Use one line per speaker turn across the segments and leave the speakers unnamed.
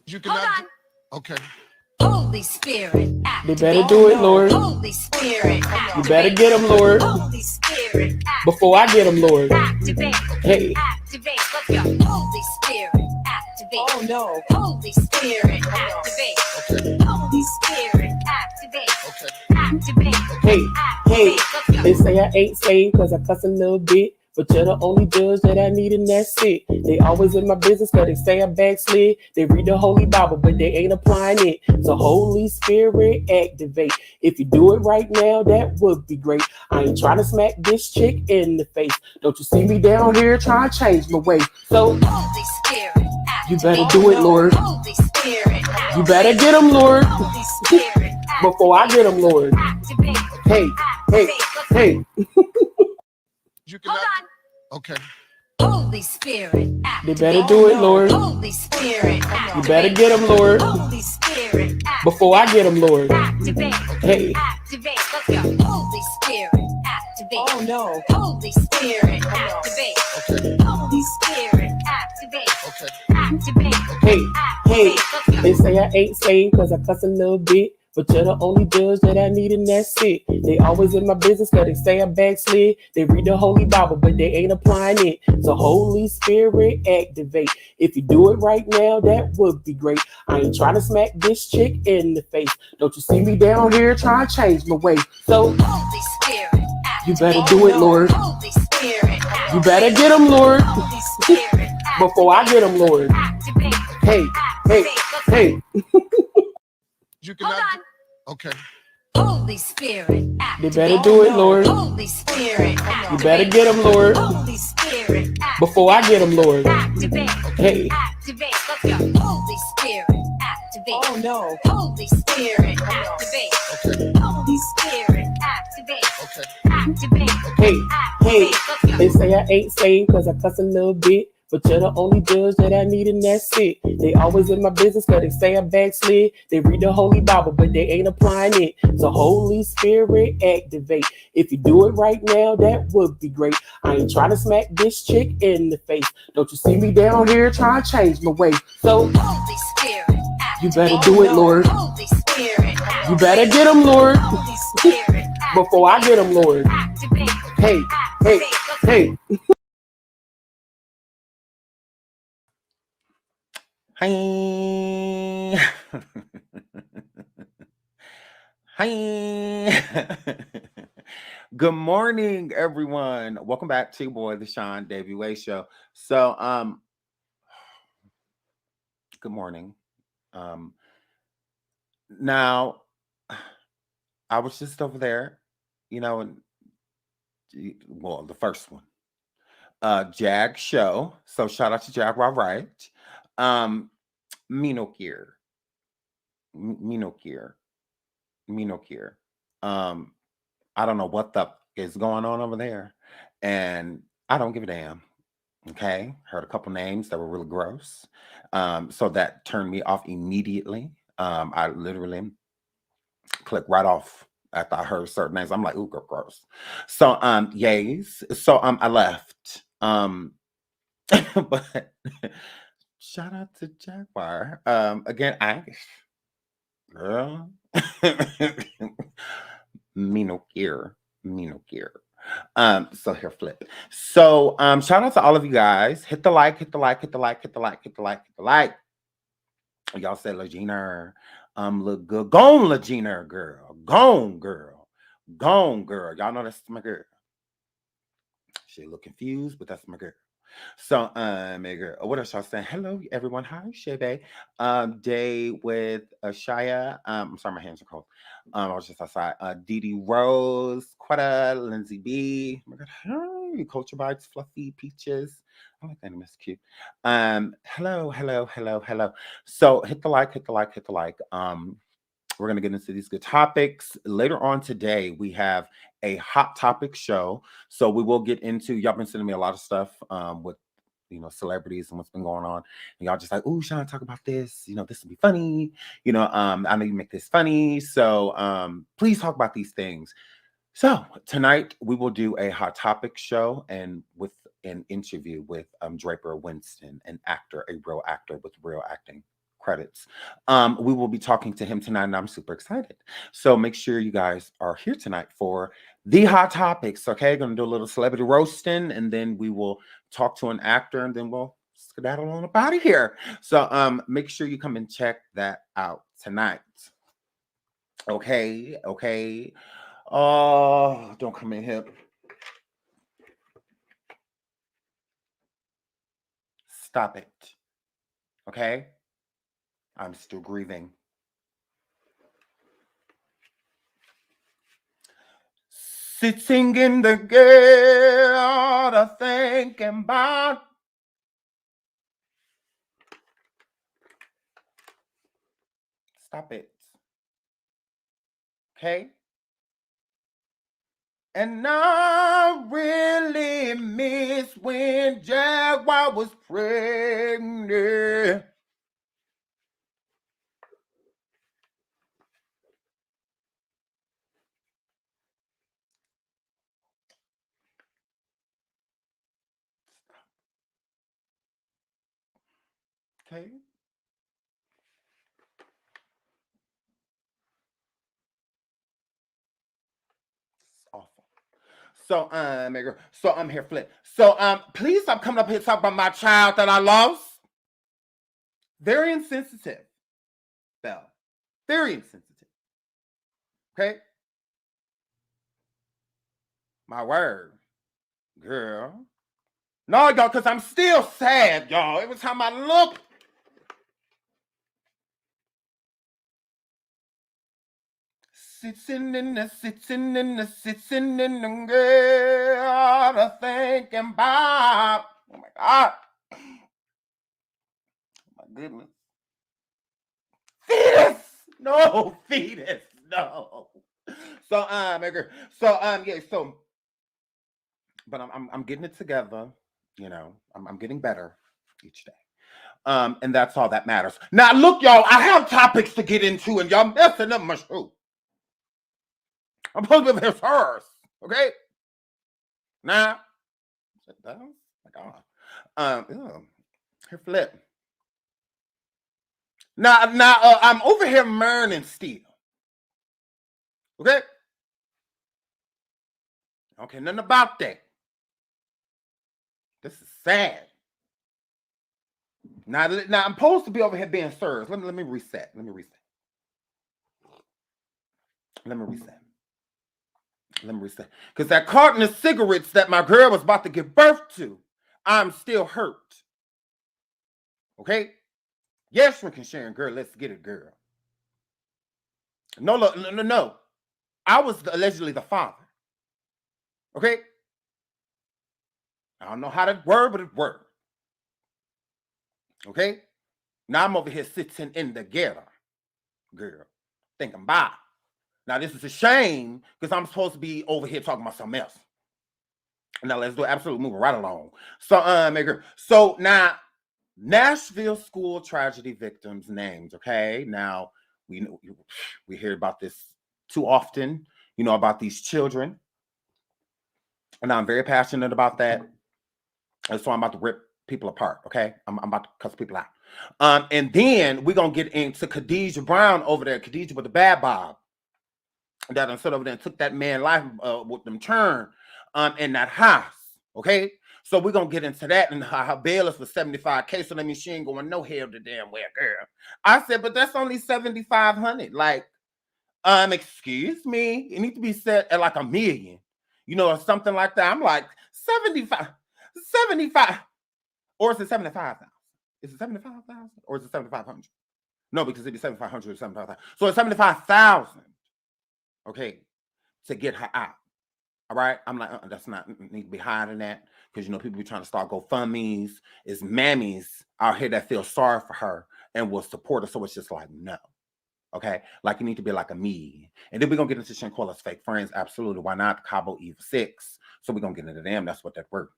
You cannot. Okay.
Holy Spirit,
They better do it, Lord.
Holy Spirit,
You better get them, Lord.
Holy Spirit,
Before I get them, Lord.
activate.
Hey.
Activate. Let's go. Holy Spirit, activate.
Oh no.
Holy Spirit, activate.
Okay.
Holy Spirit, activate.
Okay.
Activate.
Hey, hey,
Let's go.
they say I ain't saved cause I cuss a little bit. But you're the only judge that I need and that's it. They always in my business cause they say I backslid. They read the Holy Bible but they ain't applying it. So Holy Spirit activate. If you do it right now, that would be great. I ain't trying to smack this chick in the face. Don't you see me down here trying to change my ways. So
Holy Spirit,
you better do it, Lord.
Holy Spirit,
You better get them, Lord.
Holy Spirit,
Before I get them, Lord.
activate.
Hey, hey, hey.
You cannot. Okay.
Holy Spirit,
They
activate.
better do it, Lord.
Holy Spirit,
You better get them, Lord.
Holy Spirit,
Before I get them, Lord.
activate.
Hey.
Activate. Let's go. Holy Spirit, activate.
Oh no.
Holy Spirit, activate.
Okay.
Holy Spirit, activate.
Okay.
Activate.
Hey, hey,
Let's go.
they say I ain't saved cause I cuss a little bit. But you're the only judge that I need and that's it. They always in my business cause they say I backslid. They read the Holy Bible but they ain't applying it. So Holy Spirit activate. If you do it right now, that would be great. I ain't trying to smack this chick in the face. Don't you see me down here trying to change my ways. So
Holy Spirit,
you better do it, Lord.
Holy Spirit,
You better get them, Lord.
Holy Spirit,
Before I get them, Lord.
activate.
Hey, hey, hey.
You cannot. Okay.
Holy Spirit,
They
activate.
better do it, Lord.
Holy Spirit,
You
activate.
better get them, Lord.
Holy Spirit, activate.
Before I get them, Lord.
Activate.
Hey.
Activate. Let's go. Holy Spirit, activate.
Oh no.
Holy Spirit, activate.
Okay.
Holy Spirit, activate.
Okay.
Activate.
Hey, hey,
Let's go.
they say I ain't saved cause I cuss a little bit. But you're the only judge that I need and that's it. They always in my business cause they say I backslid. They read the Holy Bible but they ain't applying it. So Holy Spirit activate. If you do it right now, that would be great. I ain't trying to smack this chick in the face. Don't you see me down here trying to change my ways. So
Holy Spirit,
you better do it, Lord.
Holy Spirit,
You better get them, Lord.
Holy Spirit,
Before I get them, Lord.
activate.
Hey, hey, hey.
Hi. Hi. Good morning, everyone. Welcome back to your boy, the Sean Davy Way Show. So, good morning. Now, I was just over there, and well, the first one, Jag Show. So, shout out to Jag, all right. Minokir, Minokir, Minokir. I don't know what the is going on over there, and I don't give a damn. Okay, heard a couple names that were really gross, so that turned me off immediately. I literally clicked right off after I heard certain names. I'm like, ooh, gross. So, yays. So, I left. But shout out to Jaguar. Again, girl, me no care, me no care. So here flip. So shout out to all of you guys. Hit the like, hit the like, hit the like, hit the like, hit the like, hit the like. Y'all said Legina look good. Gone Legina girl. Gone girl. Gone girl. Y'all know that's my girl. She look confused, but that's my girl. So, my girl, what else y'all saying? Hello, everyone. Hi, Shebe. Day with Shaya. I'm sorry, my hands are cold. I was just outside. Dee Dee Rose, Quetta, Lindsay B. Oh my God, hi, Culture Bites, Fluffy Peaches. I like that name. It's cute. Hello, hello, hello, hello. So, hit the like, hit the like, hit the like. We're going to get into these good topics. Later on today, we have a hot topic show. So we will get into, y'all been sending me a lot of stuff with, celebrities and what's been going on. And y'all just like, ooh, Sean, talk about this. This will be funny. I know you make this funny. So please talk about these things. So tonight we will do a hot topic show and with an interview with Draper Winston, an actor, a real actor with real acting credits. We will be talking to him tonight, and I'm super excited. So make sure you guys are here tonight for the hot topics. Okay, gonna do a little celebrity roasting, and then we will talk to an actor, and then we'll skedaddle on up out of here. So make sure you come and check that out tonight. Okay. Oh, don't come in here. Stop it. Okay? I'm still grieving. Sitting in the gutter thinking about. Stop it. Okay? And I really miss when Jaguar was pregnant. Okay? It's awful. So, I'm here, Flip. So, please stop coming up here talking about my child that I lost. Very insensitive, Belle. Very insensitive. Okay? My word. Girl. No, y'all, because I'm still sad, y'all. Every time I look. Sitting in the girl, thinking about. Oh my God. Oh my goodness. Fetus! No, fetus. No. So, but I'm getting it together, you know. I'm getting better each day. And that's all that matters. Now, look, y'all, I have topics to get into, and y'all messing up my show. I'm supposed to be here first, okay? Now, sit down. My God. Here, Flip. Now, I'm over here mourning still. Okay? Okay, nothing about that. This is sad. Now I'm supposed to be over here being served. Let me reset. Let me reset. Because that carton of cigarettes that my girl was about to give birth to, I'm still hurt. Okay? Yes, we can share, girl. Let's get it, girl. No. I was allegedly the father. Okay? I don't know how that word, but it worked. Okay? Now I'm over here sitting in the ghetto, girl, thinking about. Now this is a shame because I'm supposed to be over here talking about something else. Now let's do absolute moving right along. So now Nashville school tragedy victims' names. Okay, now we hear about this too often. You know about these children, and I'm very passionate about that. And so I'm about to rip people apart. Okay, I'm about to cuss people out. And then we're gonna get into Kadejah Brown over there. Kadejah with the bad bob that done sit over there and took that man's life with them turn in that house. Okay, so we're gonna get into that and her bail is for $75K. So that means she ain't going no hell to damn well, girl. I said, but that's only $7,500. Like, excuse me, it needs to be set at like $1 million, you know, or something like that. I'm like 75, or is it 75,000? Is it 75,000 or is it 7,500? No, because it'd be 7,500 or 75,000. So it's 75,000. Okay, to get her out. All right, I'm like, that's not need to be higher than that because you know people be trying to start GoFundMe's. It's mammies out here that feel sorry for her and will support her. So it's just like no, okay, like you need to be like a me. And then we're gonna get into Shanquella's fake friends. Absolutely, why not? Cabo Eva 6. So we're gonna get into them. That's what that word.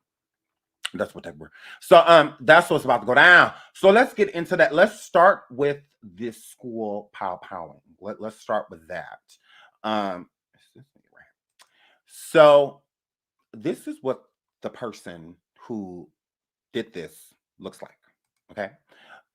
So that's what's about to go down. So let's get into that. Let's start with this school powering. Let's start with that. So this is what the person who did this looks like. Okay.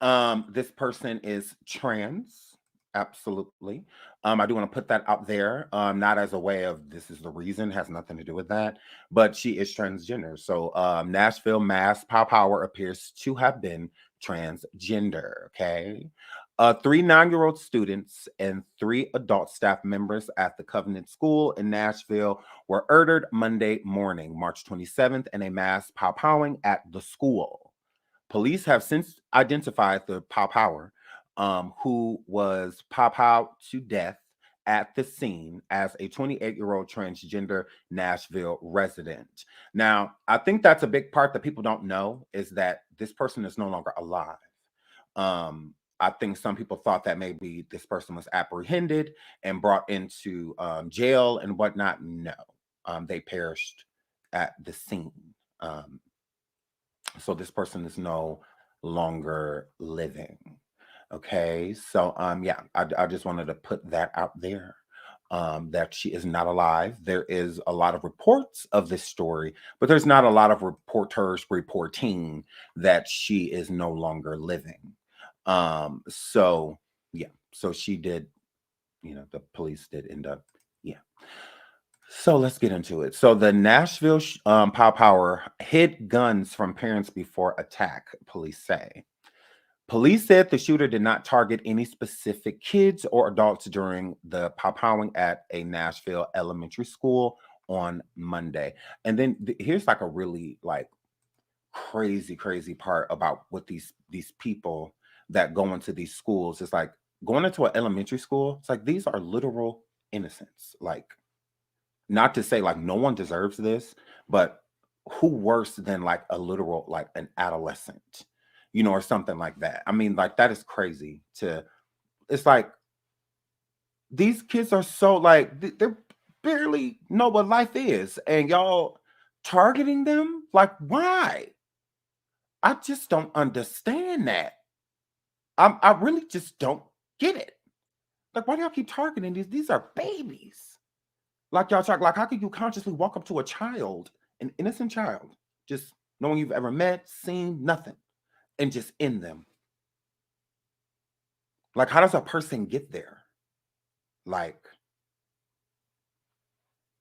This person is trans. Absolutely. I do want to put that out there. Not as a way of this is the reason, has nothing to do with that, but she is transgender. So Nashville Mass Power appears to have been transgender. Okay. Three 9-year-old students and three adult staff members at the Covenant School in Nashville were murdered Monday morning, March 27th, in a mass powwowing at the school. Police have since identified the Power, who was powwowed to death at the scene as a 28-year-old transgender Nashville resident. Now, I think that's a big part that people don't know is that this person is no longer alive. I think some people thought that maybe this person was apprehended and brought into jail and whatnot. No, they perished at the scene. So this person is no longer living. Okay, so yeah, I just wanted to put that out there. That she is not alive. There is a lot of reports of this story, but there's not a lot of reporters reporting that she is no longer living. So yeah, so she did, the police did end up, yeah. So let's get into it. So the Nashville Power hid guns from parents before attack, police say. Police said the shooter did not target any specific kids or adults during the powwowing at a Nashville elementary school on Monday. And then here's like a really like crazy part about what these people that go into these schools. It's like going into an elementary school. It's like these are literal innocents. Like, not to say like no one deserves this, but who worse than like a literal like an adolescent, or something like that. I mean, like that is crazy it's like these kids are so like they're barely know what life is, and y'all targeting them. Like, why? I just don't understand that. I really just don't get it. Like, why do y'all keep targeting these? These are babies. Like y'all talk, like how could you consciously walk up to a child, an innocent child, just no one you've ever met, seen, nothing, and just end them? Like, how does a person get there? Like,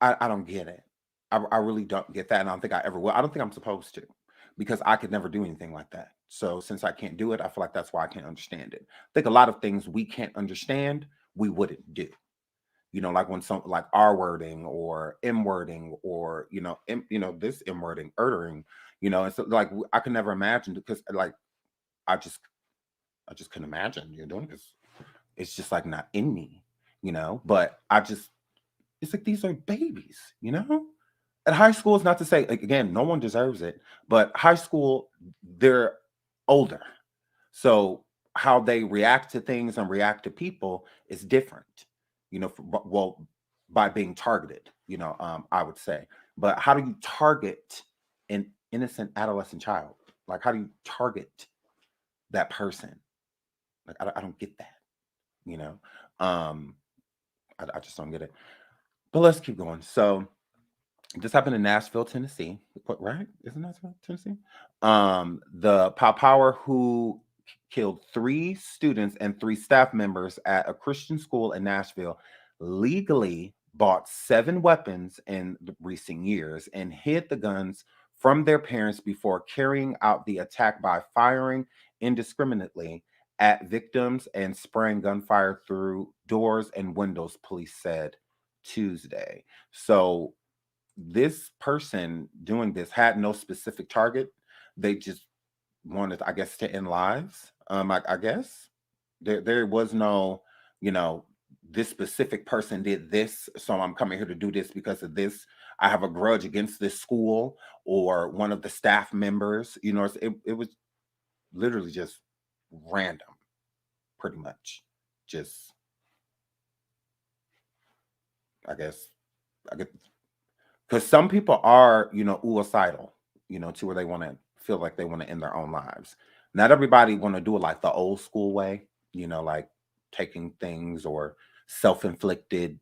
I don't get it. I really don't get that, and I don't think I ever will. I don't think I'm supposed to, because I could never do anything like that. So since I can't do it, I feel like that's why I can't understand it. I think a lot of things we can't understand, we wouldn't do. Like when some like R wording or M wording or this M wording, erdering, it's like I could never imagine, because like I just couldn't imagine doing this. It's just like not in me, But it's like these are babies, At high school, it's not to say, like, again, no one deserves it, but high school, they're older, so how they react to things and react to people is different. Well, by being targeted, I would say. But how do you target an innocent adolescent child? Like, how do you target that person? Like, I don't get that, I just don't get it. But let's keep going. So this happened in Nashville, Tennessee, right? Isn't Nashville, Tennessee? The Power who killed 3 students and 3 staff members at a Christian school in Nashville legally bought 7 weapons in the recent years and hid the guns from their parents before carrying out the attack by firing indiscriminately at victims and spraying gunfire through doors and windows, police said Tuesday. So this person doing this had no specific target. They just wanted, I guess, to end lives. I guess there was no, this specific person did this, so I'm coming here to do this because of this. I have a grudge against this school or one of the staff members. It was literally just random, pretty much. Just, I guess, because some people are, suicidal, to where they want to feel like they want to end their own lives. Not everybody want to do it like the old school way, like taking things or self-inflicted,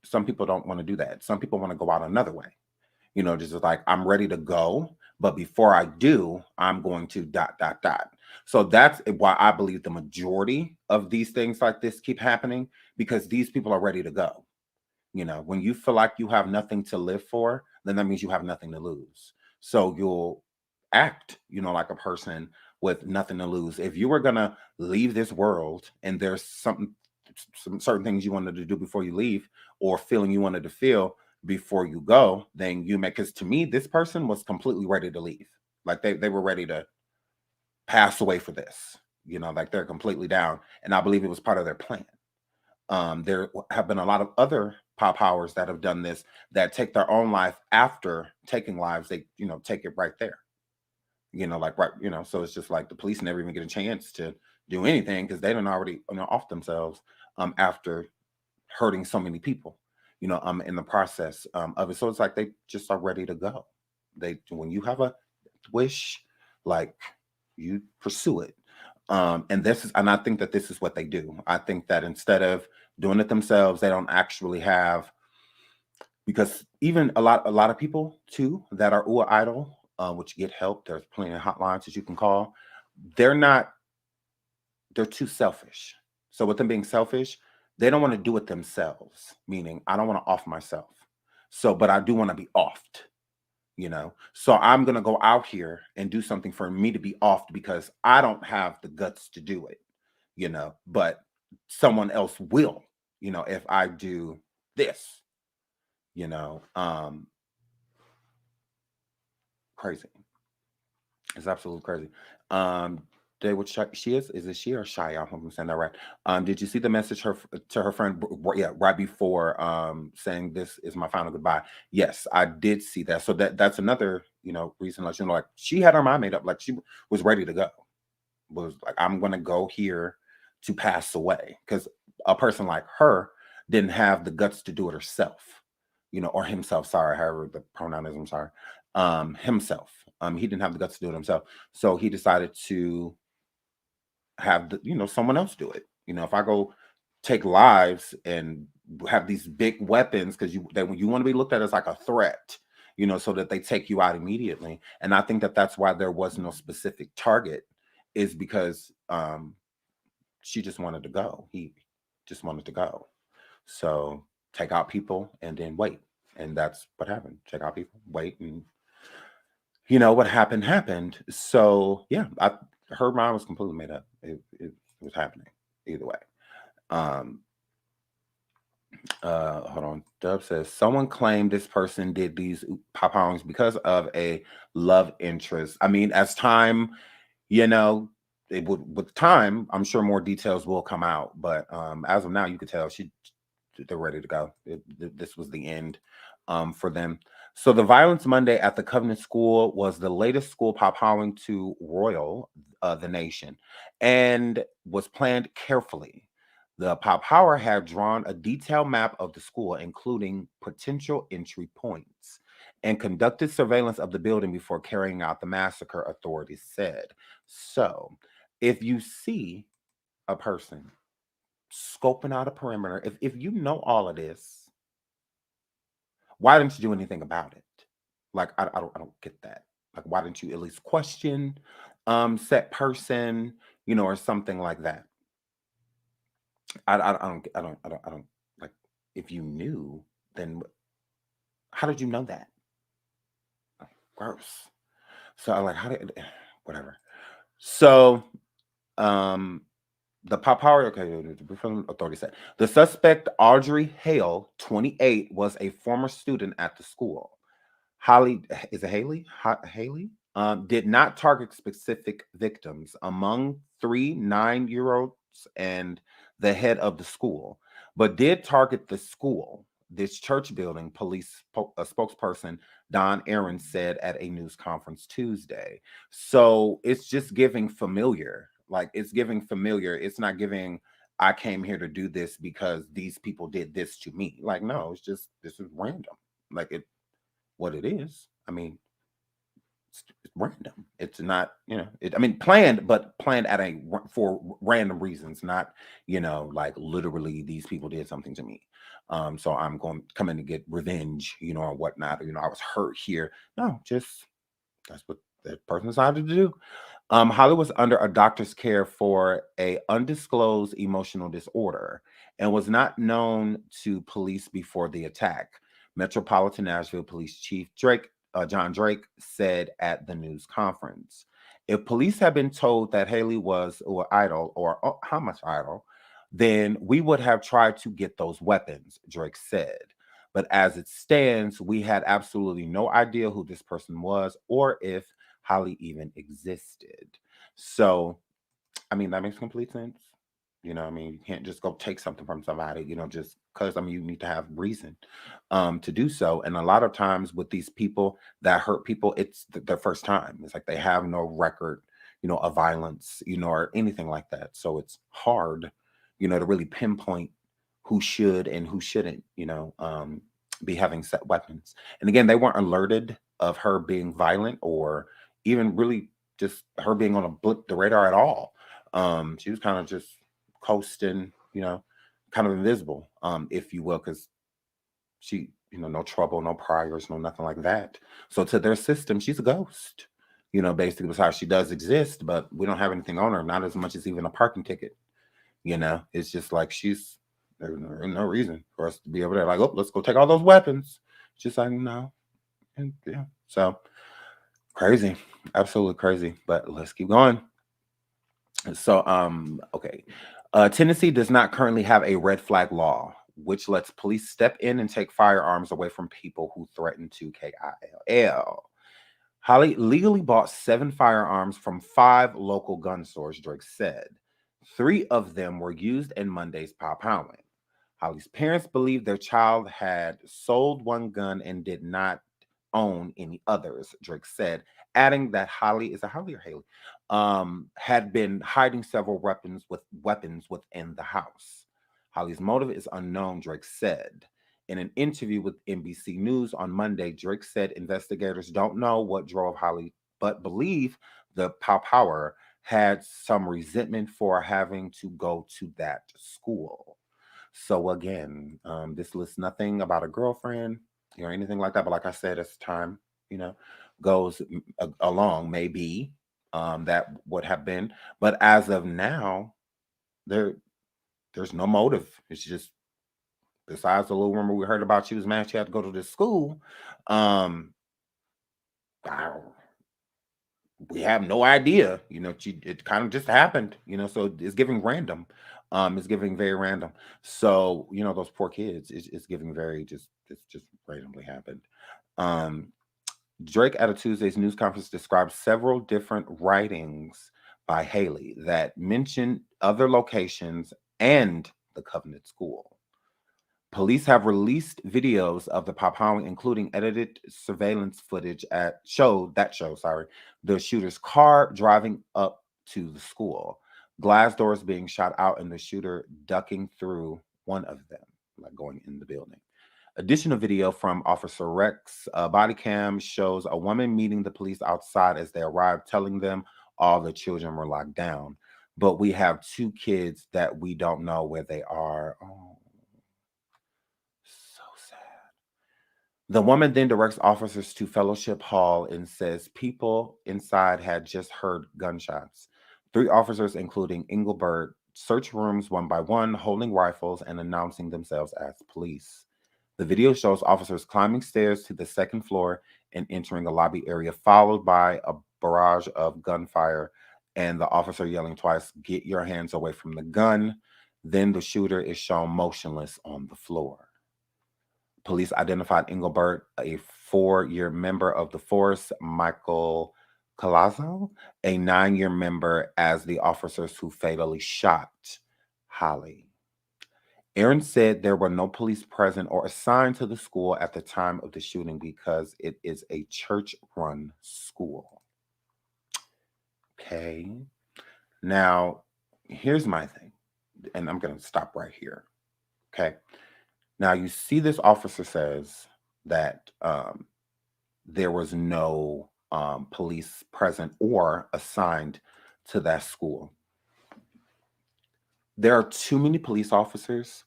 some people don't want to do that. Some people want to go out another way, just like, I'm ready to go, But before I do, I'm going to ... So that's why I believe the majority of these things like this keep happening, because these people are ready to go. When you feel like you have nothing to live for, then that means you have nothing to lose. So you'll act, like a person with nothing to lose. If you were gonna leave this world and there's some certain things you wanted to do before you leave, or feeling you wanted to feel before you go, then you make, because to me, this person was completely ready to leave. Like they were ready to pass away for this, like they're completely down. And I believe it was part of their plan. There have been a lot of other pop powers that have done this, that take their own life after taking lives. They, take it right there, like right, so it's just like the police never even get a chance to do anything, because they don't already, off themselves, after hurting so many people, in the process of it. So it's like they just are ready to go. When you have a wish, like, you pursue it. And I think that this is what they do. I think that instead of doing it themselves, they don't actually have, because even a lot of people too that are idol, which get help. There's plenty of hotlines that you can call. They're too selfish. So with them being selfish, they don't want to do it themselves. Meaning, I don't want to off myself. So, but I do want to be offed. So I'm going to go out here and do something for me to be offed, because I don't have the guts to do it, but someone else will, if I do this, crazy. It's absolutely crazy. They would she is it she or shy? I hope I'm saying that right. Did you see the message to her friend? Yeah, right before saying this is my final goodbye. Yes, I did see that. So that's another reason, like, like she had her mind made up, like she was ready to go. Was like, I'm gonna go here to pass away, because a person like her didn't have the guts to do it herself, or himself. Sorry, however the pronoun is. I'm sorry. Himself. He didn't have the guts to do it himself, so he decided to have someone else do it. If I go take lives and have these big weapons, because you want to be looked at as like a threat, so that they take you out immediately. And I think that that's why there was no specific target, is because she just wanted to go. He just wanted to go. So take out people and then wait. And that's what happened. Take out people, wait, and what happened. So yeah, her mind was completely made up. It was happening either way. Um, Hold on. Dub says someone claimed this person did these pop songs because of a love interest. I mean, as time, it would, with time, I'm sure more details will come out. But as of now, you could tell they're ready to go. This was the end for them. So the Violence Monday at the Covenant School was the latest school pop howling to roil the nation, and was planned carefully. The pop hour had drawn a detailed map of the school, including potential entry points, and conducted surveillance of the building before carrying out the massacre, authorities said. So if you see a person scoping out a perimeter, if you know all of this, why didn't you do anything about it? Like, I don't get that. Like, why didn't you at least question said person, or something like that? I don't like, if you knew, then how did you know that? Gross. So I'm like, how did whatever. So um the pop power, okay, the authority said the suspect, Audrey Hale, 28, was a former student at the school. Holly, is it Haley? Haley did not target specific victims, among 3 9-year-olds and the head of the school, but did target the school, this church building. Police a spokesperson, Don Aaron, said at a news conference Tuesday. So it's just giving familiar. Like, it's giving familiar. It's not giving, I came here to do this because these people did this to me. Like, no, it's just, this is random. Like, what it is. I mean, it's random. It's not, I mean, planned, but planned for random reasons, not, like literally these people did something to me. So I'm going to come in to get revenge, or whatnot. I was hurt here. No, just That's what that person decided to do. Holly was under a doctor's care for a undisclosed emotional disorder and was not known to police before the attack. Metropolitan Nashville Police Chief John Drake, said at the news conference. If police had been told that Haley was or idle or homicidal, then we would have tried to get those weapons, Drake said. But as it stands, we had absolutely no idea who this person was or if Holly even existed. So, I mean, that makes complete sense. I mean, you can't just go take something from somebody, just because, I mean, you need to have reason to do so. And a lot of times with these people that hurt people, it's their first time. It's like they have no record, of violence, or anything like that. So it's hard, to really pinpoint who should and who shouldn't, be having set weapons. And again, they weren't alerted of her being violent or even really just her being on the radar at all. She was kind of just coasting, kind of invisible, if you will, because she, no trouble, no priors, no nothing like that. So to their system, she's a ghost, basically, besides she does exist, but we don't have anything on her, not as much as even a parking ticket. It's just like there's no reason for us to be over there like, oh, let's go take all those weapons. She's like, no. And yeah, so crazy, absolutely crazy. But let's keep going. So, okay. Tennessee does not currently have a red flag law, which lets police step in and take firearms away from people who threaten to KILL. Holly legally bought 7 firearms from 5 local gun stores, Drake said. 3 of them were used in Monday's powwowing. Holly's parents believe their child had sold 1 gun and did not own any others, Drake said, adding that Holly, is it Holly or Haley, had been hiding several weapons within the house. Holly's motive is unknown, Drake said. In an interview with NBC News on Monday, Drake said investigators don't know what drove Holly, but believe the powwower had some resentment for having to go to that school. So again, this lists nothing about a girlfriend or anything like that. But like I said, as time, goes along, maybe that would have been. But as of now, there's no motive. It's just, besides the little rumor we heard about, she was mad she had to go to this school. We have no idea, it kind of just happened, so it's giving random. It's giving very random. So, those poor kids, it's giving very it's just randomly happened. Drake at a Tuesday's news conference described several different writings by Haley that mention other locations and the Covenant School. Police have released videos of the powwowing, including edited surveillance footage that show the shooter's car driving up to the school, glass doors being shot out, and the shooter ducking through one of them, like going in the building. Additional video from Officer Rex body cam shows a woman meeting the police outside as they arrive, telling them all the children were locked down. But we have 2 kids that we don't know where they are. Oh, so sad. The woman then directs officers to Fellowship Hall and says people inside had just heard gunshots. 3 officers, including Engelbert, search rooms one by one, holding rifles and announcing themselves as police. The video shows officers climbing stairs to the 2nd floor and entering a lobby area, followed by a barrage of gunfire and the officer yelling twice, "Get your hands away from the gun." Then the shooter is shown motionless on the floor. Police identified Engelbert, a 4-year member of the force, Michael Colazzo, a 9-year member, as the officers who fatally shot Holly. Aaron said there were no police present or assigned to the school at the time of the shooting because it is a church-run school. Okay. Now, here's my thing, and I'm going to stop right here. Okay. Now, you see this officer says that there was no police present or assigned to that school. There are too many police officers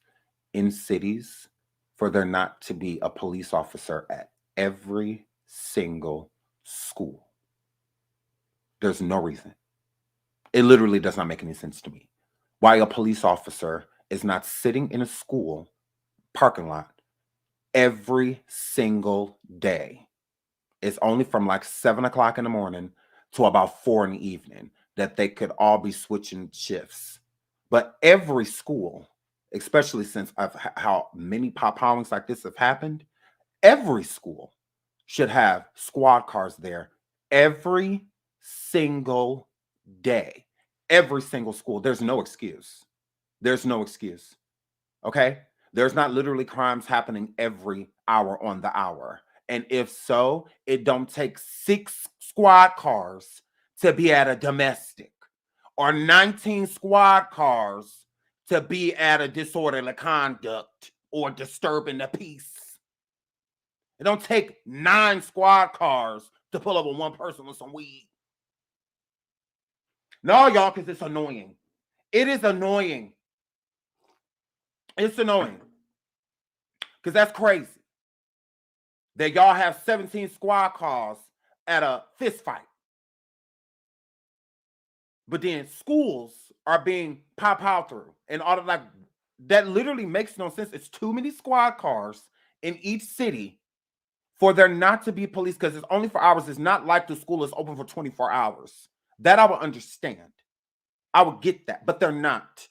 in cities for there not to be a police officer at every single school. There's no reason. It literally does not make any sense to me why a police officer is not sitting in a school parking lot every single day. It's only from like 7 o'clock in the morning to about 4 in the evening that they could all be switching shifts. But every school, especially since how many pop hollings like this have happened, every school should have squad cars there every single day. Every single school. There's no excuse. There's no excuse. Okay? There's not literally crimes happening every hour on the hour. And if so, it don't take 6 squad cars to be at a domestic or 19 squad cars to be at a disorderly conduct or disturbing the peace. It don't take 9 squad cars to pull up on one person with some weed. No, y'all, because it's annoying. It is annoying. It's annoying. Because that's crazy. That y'all have 17 squad cars at a fist fight. But then schools are being pop through. And all of like, that literally makes no sense. It's too many squad cars in each city for there not to be police, because it's only for hours. It's not like the school is open for 24 hours. That I would understand. I would get that, but they're not.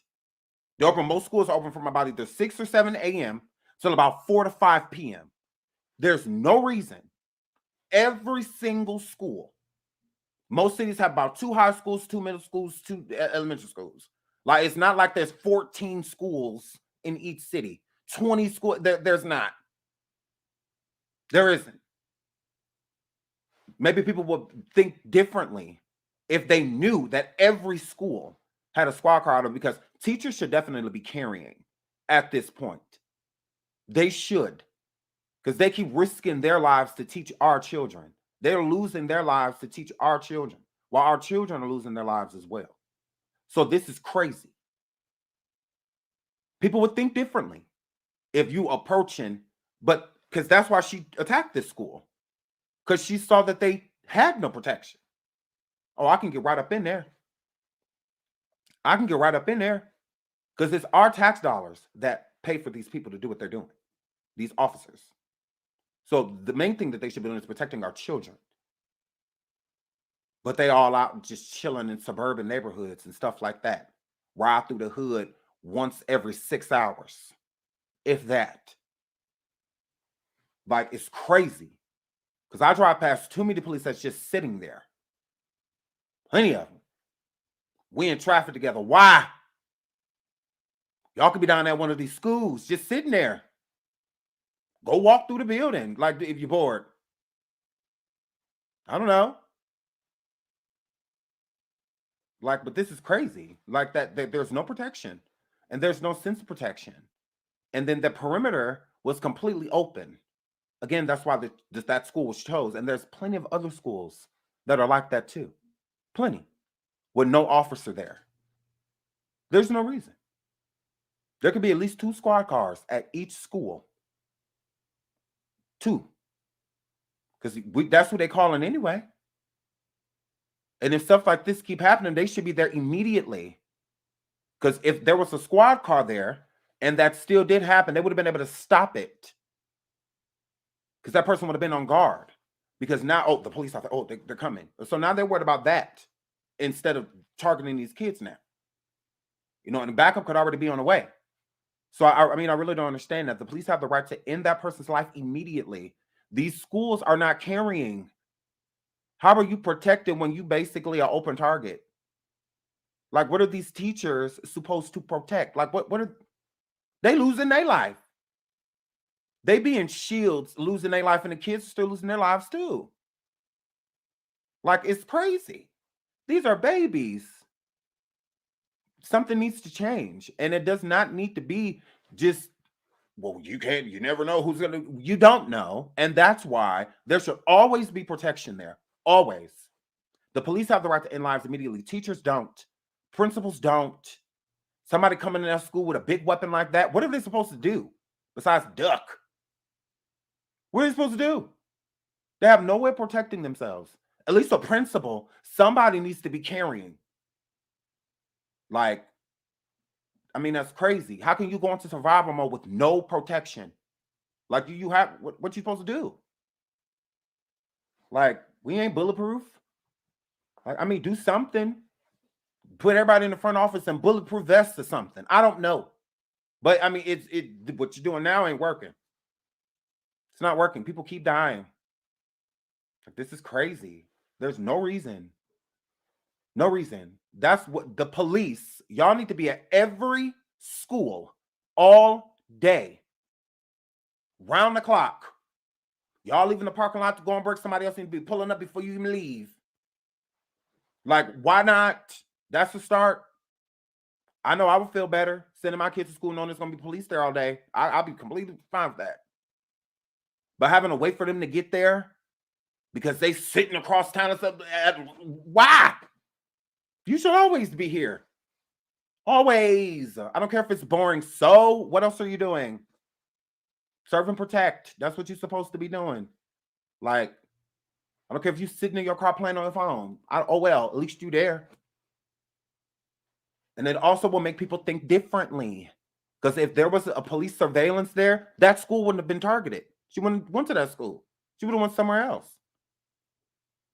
They're open. Most schools are open from about either 6 or 7 a.m. till about 4 to 5 p.m. There's no reason. Every single school, most cities have about 2 high schools, 2 middle schools, 2 elementary schools. Like, it's not like there's 14 schools in each city, 20 schools. There's not. There isn't. Maybe people would think differently if they knew that every school had a squad car out of, because teachers should definitely be carrying at this point. They should, because they keep risking their lives to teach our children. They're losing their lives to teach our children, while our children are losing their lives as well. So this is crazy. People would think differently if you approaching, but because that's why she attacked this school, because she saw that they had no protection. Oh, I can get right up in there. I can get right up in there, because it's our tax dollars that pay for these people to do what they're doing, these officers. So the main thing that they should be doing is protecting our children. But they all out just chilling in suburban neighborhoods and stuff like that. Ride through the hood once every 6 hours, if that. Like, it's crazy. Because I drive past too many police that's just sitting there. Plenty of them. We in traffic together. Why? Y'all could be down at one of these schools just sitting there. Go walk through the building, like, if you're bored. I don't know. Like, but this is crazy. Like, that there's no protection. And there's no sense of protection. And then the perimeter was completely open. Again, that's why that school was chosen. And there's plenty of other schools that are like that too. Plenty. With no officer there. There's no reason. There could be at least 2 squad cars at each school. 2. Because that's what they call it anyway. And if stuff like this keep happening, they should be there immediately. Because if there was a squad car there and that still did happen, they would have been able to stop it. Because that person would have been on guard. Because now, oh, the police are, oh, they're coming. So now they're worried about that instead of targeting these kids now. You know, and the backup could already be on the way. So, I mean, I really don't understand that. The police have the right to end that person's life immediately. These schools are not carrying. How are you protected when you basically are open target? Like, what are these teachers supposed to protect? Like, what are they losing their life? They being shields, losing their life, and the kids are still losing their lives too. Like, it's crazy. These are babies. Something needs to change. And it does not need to be just, well, you never know who's going to, you don't know. And that's why there should always be protection there. Always. The police have the right to end lives immediately. Teachers don't. Principals don't. Somebody coming in that school with a big weapon like that, what are they supposed to do besides duck? What are they supposed to do? They have no way of protecting themselves. at least a principal, somebody needs to be carrying. Like, I mean, that's crazy. How can you go into survival mode with no protection? Like, you have what you supposed to do? Like, we ain't bulletproof. Like, I mean, do something. Put everybody in the front office in bulletproof vests or something. I don't know. But I mean, what you're doing now ain't working. It's not working. People keep dying. Like, this is crazy. There's no reason. No reason. That's what the police, y'all need to be at every school all day, round the clock. Y'all leaving the parking lot to go and break, somebody else need to be pulling up before you even leave. Like, why not? That's the start. I know I would feel better sending my kids to school knowing there's going to be police there all day. I'll be completely fine with that. But having to wait for them to get there because they sitting across town and stuff, why? You should always be here. Always. I don't care if it's boring. So what else are you doing? Serve and protect. That's what you're supposed to be doing. Like, I don't care if you're sitting in your car playing on your phone. Oh, well, at least you're there. And it also will make people think differently. Because if there was a police surveillance there, that school wouldn't have been targeted. She wouldn't have went to that school. She would have went somewhere else.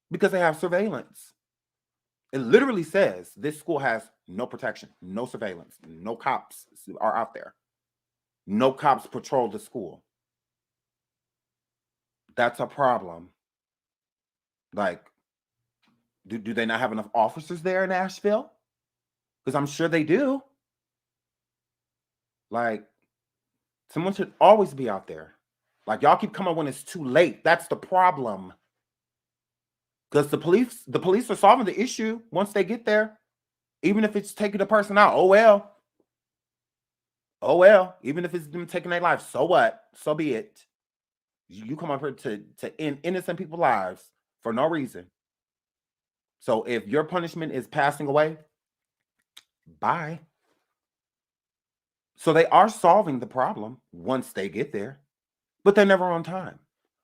Because they have surveillance. It literally says this school has no protection, no surveillance, no cops are out there. No cops patrol the school. That's a problem. Like, do they not have enough officers there in Nashville? Because I'm sure they do. Like, someone should always be out there. Like, y'all keep coming when it's too late. That's the problem. Because the police are solving the issue once they get there. Even if it's taking the person out. Oh, well. Oh, well. Even if it's them taking their life. So what? So be it. You come up here to end innocent people's lives for no reason. So if your punishment is passing away, bye. So they are solving the problem once they get there, but they're never on time.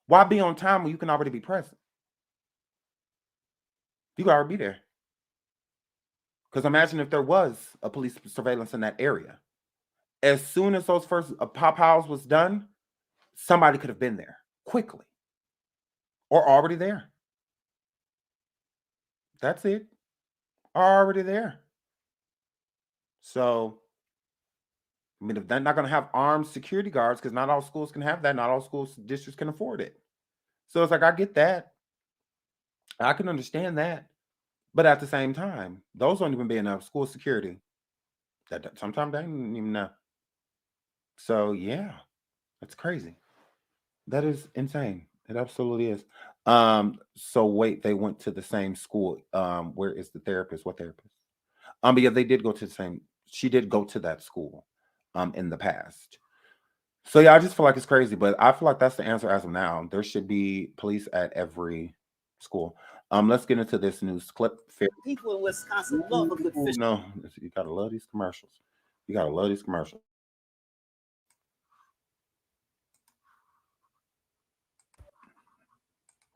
Why be on time when you can already be present? You can already be there. Because imagine if there was a police surveillance in that area. As soon as those first pop-house was done, somebody could have been there quickly or already there. That's it. Already there. So, I mean, if they're not going to have armed security guards, because not all schools can have that, not all schools districts can afford it. So it's like, I get that. I can understand that. But at the same time, those don't even be enough school security. That sometimes they don't even know. So yeah, that's crazy. That is insane. It absolutely is. So wait, they went to the same school. Where is the therapist? What therapist? But yeah, they did go to the same. She did go to that school in the past. So yeah, I just feel like it's crazy, but I feel like that's the answer as of now. There should be police at every school. Let's get into this news clip.
People in Wisconsin love a good fish.
No, you gotta love these commercials. You gotta love these commercials.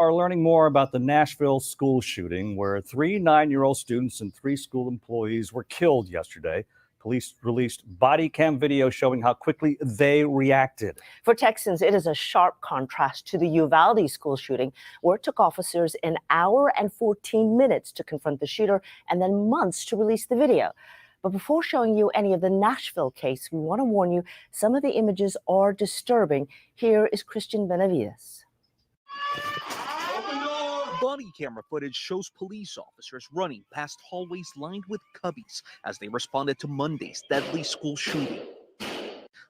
Are learning more about the Nashville school shooting, where 3 9-year-old students and 3 school employees were killed yesterday. Police released body cam video showing how quickly they reacted.
For Texans, it is a sharp contrast to the Uvalde school shooting, where it took officers an hour and 14 minutes to confront the shooter and then months to release the video. But before showing you any of the Nashville case, we want to warn you, some of the images are disturbing. Here is Christian Benavides.
Body camera footage shows police officers running past hallways lined with cubbies as they responded to Monday's deadly school shooting.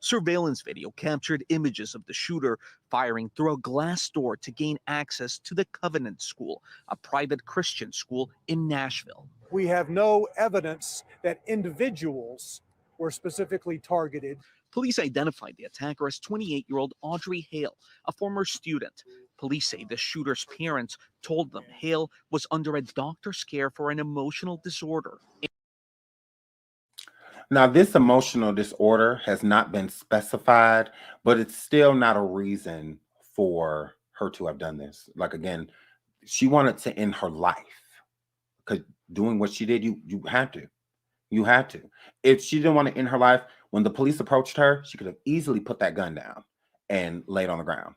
Surveillance video captured images of the shooter firing through a glass door to gain access to the Covenant School, a private Christian school in Nashville.
We have no evidence that individuals were specifically targeted.
Police identified the attacker as 28-year-old Audrey Hale, a former student. Police say the shooter's parents told them Hale was under a doctor's care for an emotional disorder.
Now, this emotional disorder has not been specified, but it's still not a reason for her to have done this. Like, again, she wanted to end her life. Because doing what she did, you had to. You had to. If she didn't want to end her life, when the police approached her, she could have easily put that gun down and laid on the ground,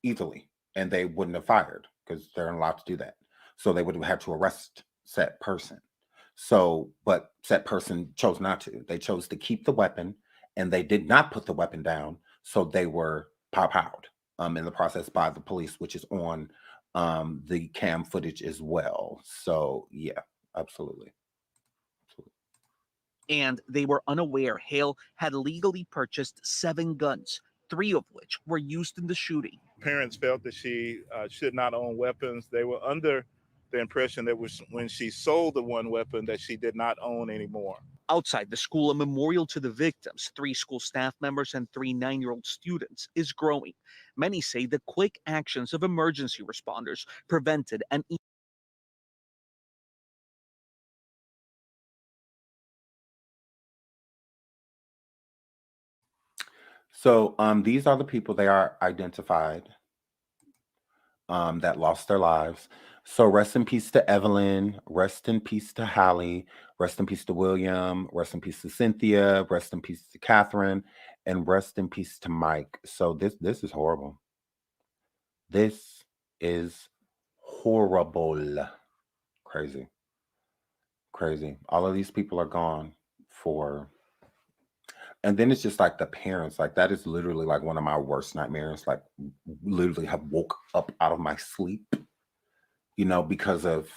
easily, and they wouldn't have fired because they're not allowed to do that. So they would have had to arrest said person. So, but said person chose not to. They chose to keep the weapon, and they did not put the weapon down. So they were pow-powed in the process by the police, which is on the cam footage as well. So yeah, absolutely.
And they were unaware Hale had legally purchased 7 guns, 3 of which were used in the shooting.
Parents felt that she should not own weapons. They were under the impression that when she sold the one weapon that she did not own anymore.
Outside the school, a memorial to the victims, 3 school staff members and 3 9-year-old students, is growing. Many say the quick actions of emergency responders prevented an
So these are the people, they are identified, that lost their lives. So rest in peace to Evelyn, rest in peace to Hallie, rest in peace to William, rest in peace to Cynthia, rest in peace to Catherine, and rest in peace to Mike. So this is horrible. This is horrible. Crazy. Crazy. All of these people are gone for. And then it's just like the parents, like that is literally like one of my worst nightmares. Like literally have woke up out of my sleep, because of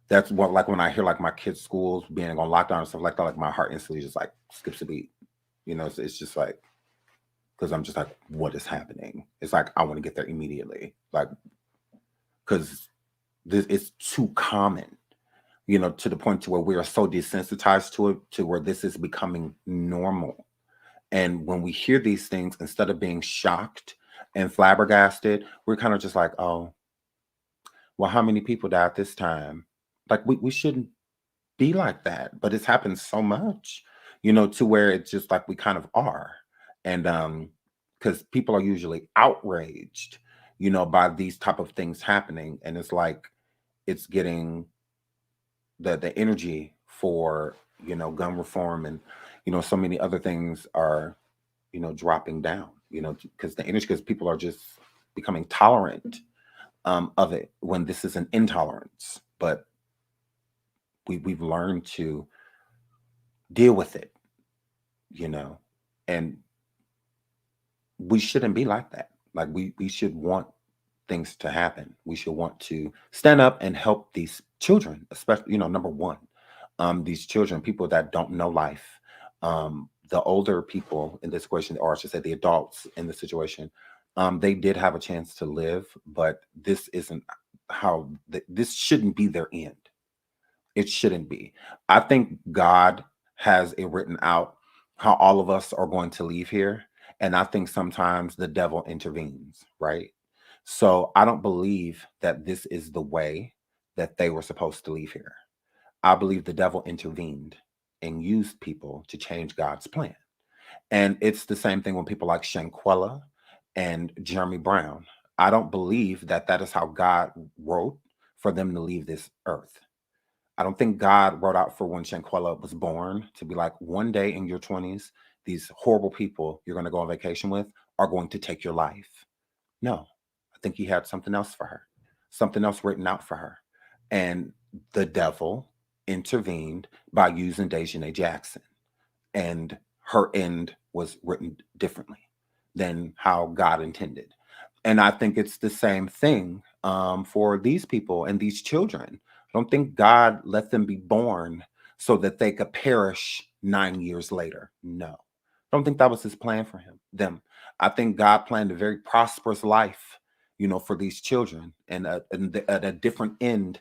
that's what, like when I hear like my kids' schools being on lockdown and stuff like that, like my heart instantly just like skips a beat. So it's just like, because I'm just like, what is happening? It's like I want to get there immediately, like because this is too common. To the point to where we are so desensitized to it, to where this is becoming normal. And when we hear these things, instead of being shocked and flabbergasted, we're kind of just like, oh, well, how many people died this time? Like we shouldn't be like that, but it's happened so much, to where it's just like we kind of are. And because people are usually outraged, by these type of things happening. And it's like, it's getting the energy for gun reform and so many other things are dropping down because people are just becoming tolerant of it when this is an intolerance, but we've learned to deal with it, and we shouldn't be like that. Like we should want things to happen. We should want to stand up and help these children, especially, number one, these children, people that don't know life, the older people in this situation, or I should say the adults in the situation, they did have a chance to live, but this isn't how, this shouldn't be their end. It shouldn't be. I think God has it written out how all of us are going to leave here. And I think sometimes the devil intervenes, right? So I don't believe that this is the way that they were supposed to leave here. I believe the devil intervened and used people to change God's plan. And it's the same thing with people like Shanquella and Jeremy Brown. I don't believe that that is how God wrote for them to leave this earth. I don't think God wrote out for when Shanquella was born to be like, one day in your 20s, these horrible people you're going to go on vacation with are going to take your life. No, I think he had something else for her, something else written out for her. And the devil intervened by using Dejanay Jackson. And her end was written differently than how God intended. And I think it's the same thing for these people and these children. I don't think God let them be born so that they could perish 9 years later. No, I don't think that was his plan for them. I think God planned a very prosperous life, for these children and at a different end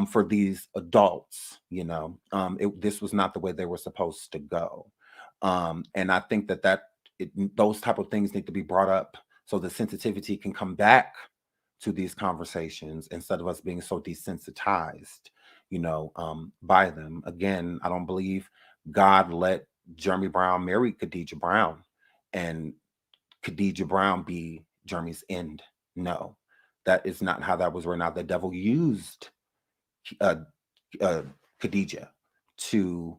for these adults. This was not the way they were supposed to go. And I think those type of things need to be brought up so the sensitivity can come back to these conversations instead of us being so desensitized, by them. Again, I don't believe God let Jeremy Brown marry Kadejah Brown and Kadejah Brown be Jeremy's end. No, That is not how that was written out. The devil used uh, Kadejah to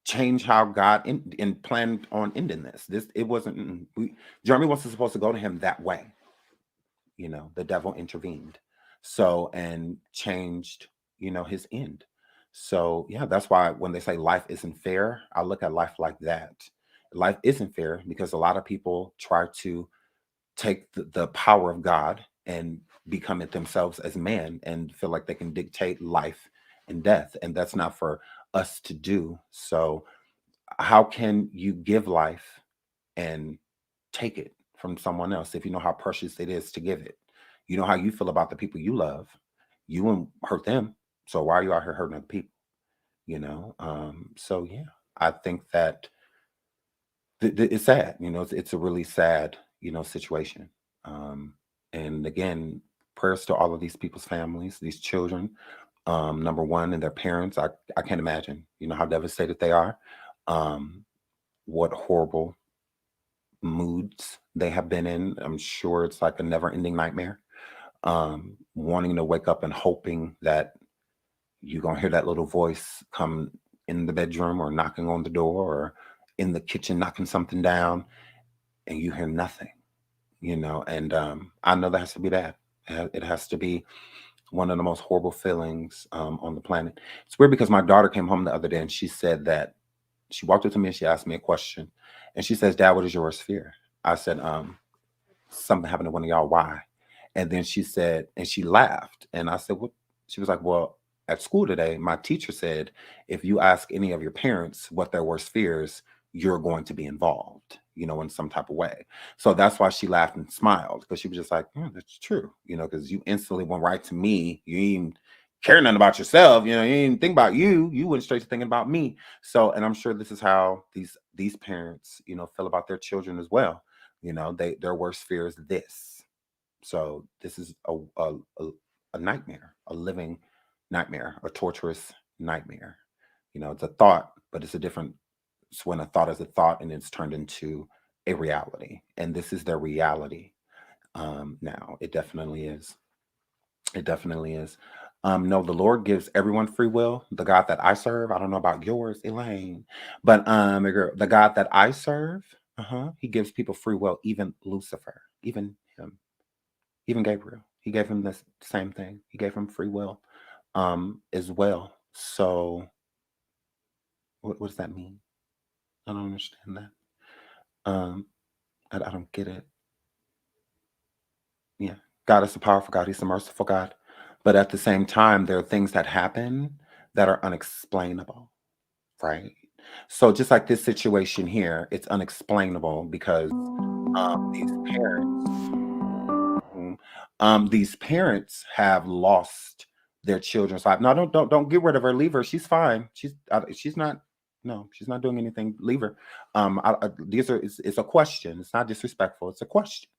change how God and planned on ending this. It wasn't. Jeremy wasn't supposed to go to him that way. You know, the devil intervened, so and changed, you know, his end. So yeah, that's why when they say life isn't fair, I look at life like that. Life isn't fair because a lot of people try to take the power of God and become it themselves as man and feel like they can dictate life and death. And that's not for us to do. So, how can you give life and take it from someone else if you know how precious it is to give it? You know how you feel about the people you love. You wouldn't hurt them. So, why are you out here hurting other people? You know? So, yeah, I think that it's sad. You know, it's a really sad, you know, situation. And again, prayers to all of these people's families, these children. Number one, and their parents. I can't imagine, you know, how devastated they are. Um, what horrible moods they have been in. I'm sure it's like a never-ending nightmare. Wanting to wake up and hoping that you're gonna hear that little voice come in the bedroom or knocking on the door or in the kitchen knocking something down, and you hear nothing, you know. And I know that has to be bad. It has to be one of the most horrible feelings on the planet. It's weird because my daughter came home the other day and she said that she walked up to me and she asked me a question, and she says, "Dad, what is your worst fear?" I said, "Something happened to one of y'all. Why?" And then she said, and she laughed, and I said, "What?" She was like, "Well, at school today, my teacher said if you ask any of your parents what their worst fears, you're going to be involved, you know, in some type of way." So that's why she laughed and smiled, because she was just like, "That's true," you know, because you instantly went right to me. You didn't even care nothing about yourself, you know, you didn't even think about you. You went straight to thinking about me. So, and I'm sure this is how these parents, you know, feel about their children as well. You know, their worst fear is this. So this is a nightmare, a living nightmare, a torturous nightmare. You know, it's a thought, but it's a different. It's when a thought is a thought and it's turned into a reality, and this is their reality. Now it definitely is. It definitely is. No, the Lord gives everyone free will. The God that I serve, I don't know about yours, Elaine, but the God that I serve, He gives people free will. Even Lucifer, even him, even Gabriel, He gave him this same thing. He gave him free will, as well. So, what does that mean? I don't understand that. Um, I don't get it. Yeah, God is a powerful God. He's a merciful God, but at the same time, there are things that happen that are unexplainable, right? So just like this situation here, it's unexplainable because these parents, these parents have lost their children's life. No, don't get rid of her. Leave her. She's fine. She's not. No, she's not doing anything. Leave her. These are. It's a question. It's not disrespectful. It's a question.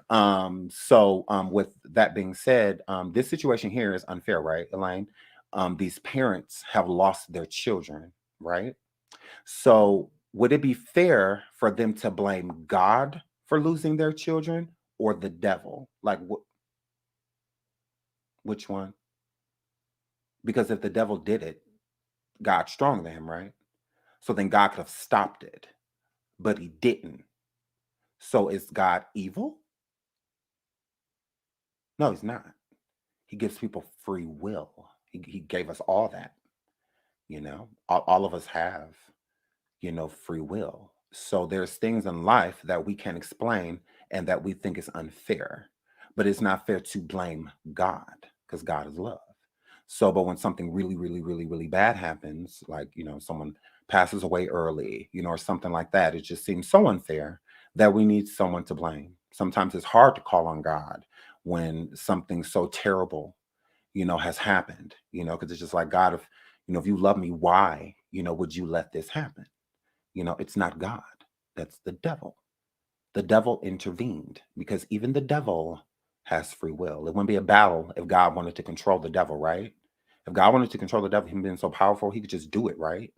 With that being said, this situation here is unfair, right, Elaine? These parents have lost their children, right? So, would it be fair for them to blame God for losing their children or the devil? Like, which one? Because if the devil did it, God's stronger than him, right? So then God could have stopped it, but he didn't. So is God evil? No, he's not. He gives people free will. He gave us all that, you know, all of us have, you know, free will. So there's things in life that we can't explain and that we think is unfair, but it's not fair to blame God because God is love. So, but when something really, really, really, really bad happens, like, you know, someone passes away early, you know, or something like that, it just seems so unfair that we need someone to blame. Sometimes it's hard to call on God when something so terrible, you know, has happened, you know, because it's just like, God, if, you know, if you love me, why, you know, would you let this happen? You know, it's not God, that's the devil. The devil intervened because even the devil has free will. It wouldn't be a battle if God wanted to control the devil, right? If God wanted to control the devil, him being so powerful, he could just do it, right?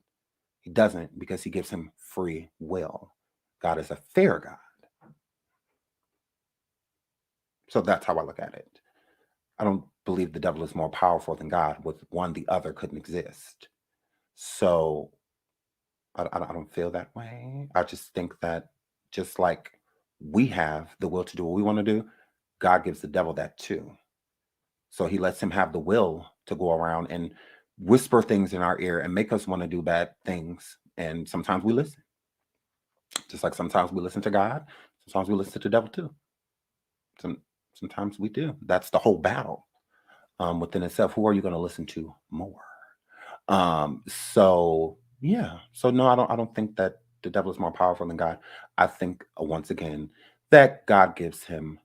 He doesn't because he gives him free will. God is a fair God. So that's how I look at it. I don't believe the devil is more powerful than God. With one, the other couldn't exist. So I don't feel that way. I just think that just like we have the will to do what we want to do, God gives the devil that too. So he lets him have the will to go around and whisper things in our ear and make us want to do bad things. And sometimes we listen. Just like sometimes we listen to God, sometimes we listen to the devil too. Sometimes we do. That's the whole battle within itself. Who are you going to listen to more? So yeah. So no, I don't think that the devil is more powerful than God. I think once again that God gives him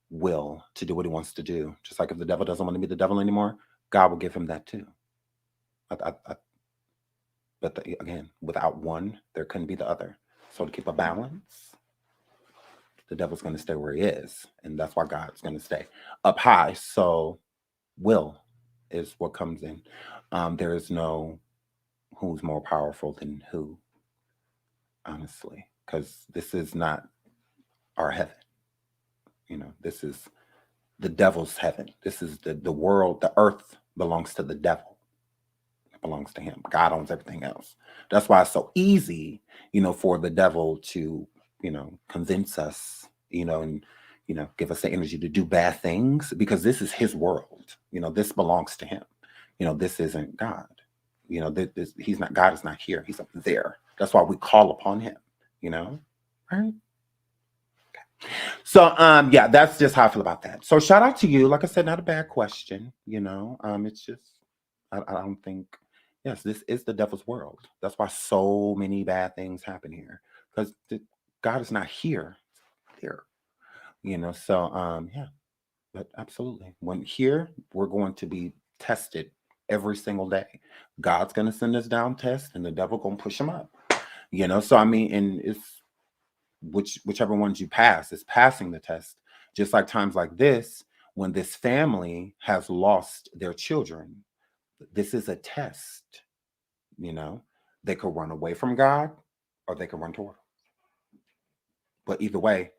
will to do what he wants to do. Just like if the devil doesn't want to be the devil anymore, God will give him that too. But again, without one, there couldn't be the other. So to keep a balance, the devil's going to stay where he is, and that's why God's going to stay up high. So will is what comes in. There is no who's more powerful than who, honestly, because this is not our heaven. This is the devil's heaven. This is the world. The earth belongs to the devil. It belongs to him. God owns everything else. That's why it's so easy, for the devil to, convince us, and, give us the energy to do bad things, because this is his world. This belongs to him. This isn't God. He's not, God is not here. He's up there. That's why we call upon him, right? So yeah, that's just how I feel about that. So shout out to you. Like I said, not a bad question. It's just I don't think, yes, this is the devil's world. That's why so many bad things happen here, because God is not here. There. So yeah, but absolutely. When here, we're going to be tested every single day. God's gonna send us down tests and the devil gonna push them up. So I mean, and it's whichever ones you pass is passing the test. Just like times like this, when this family has lost their children, this is a test. They could run away from God or they could run toward him. But either way,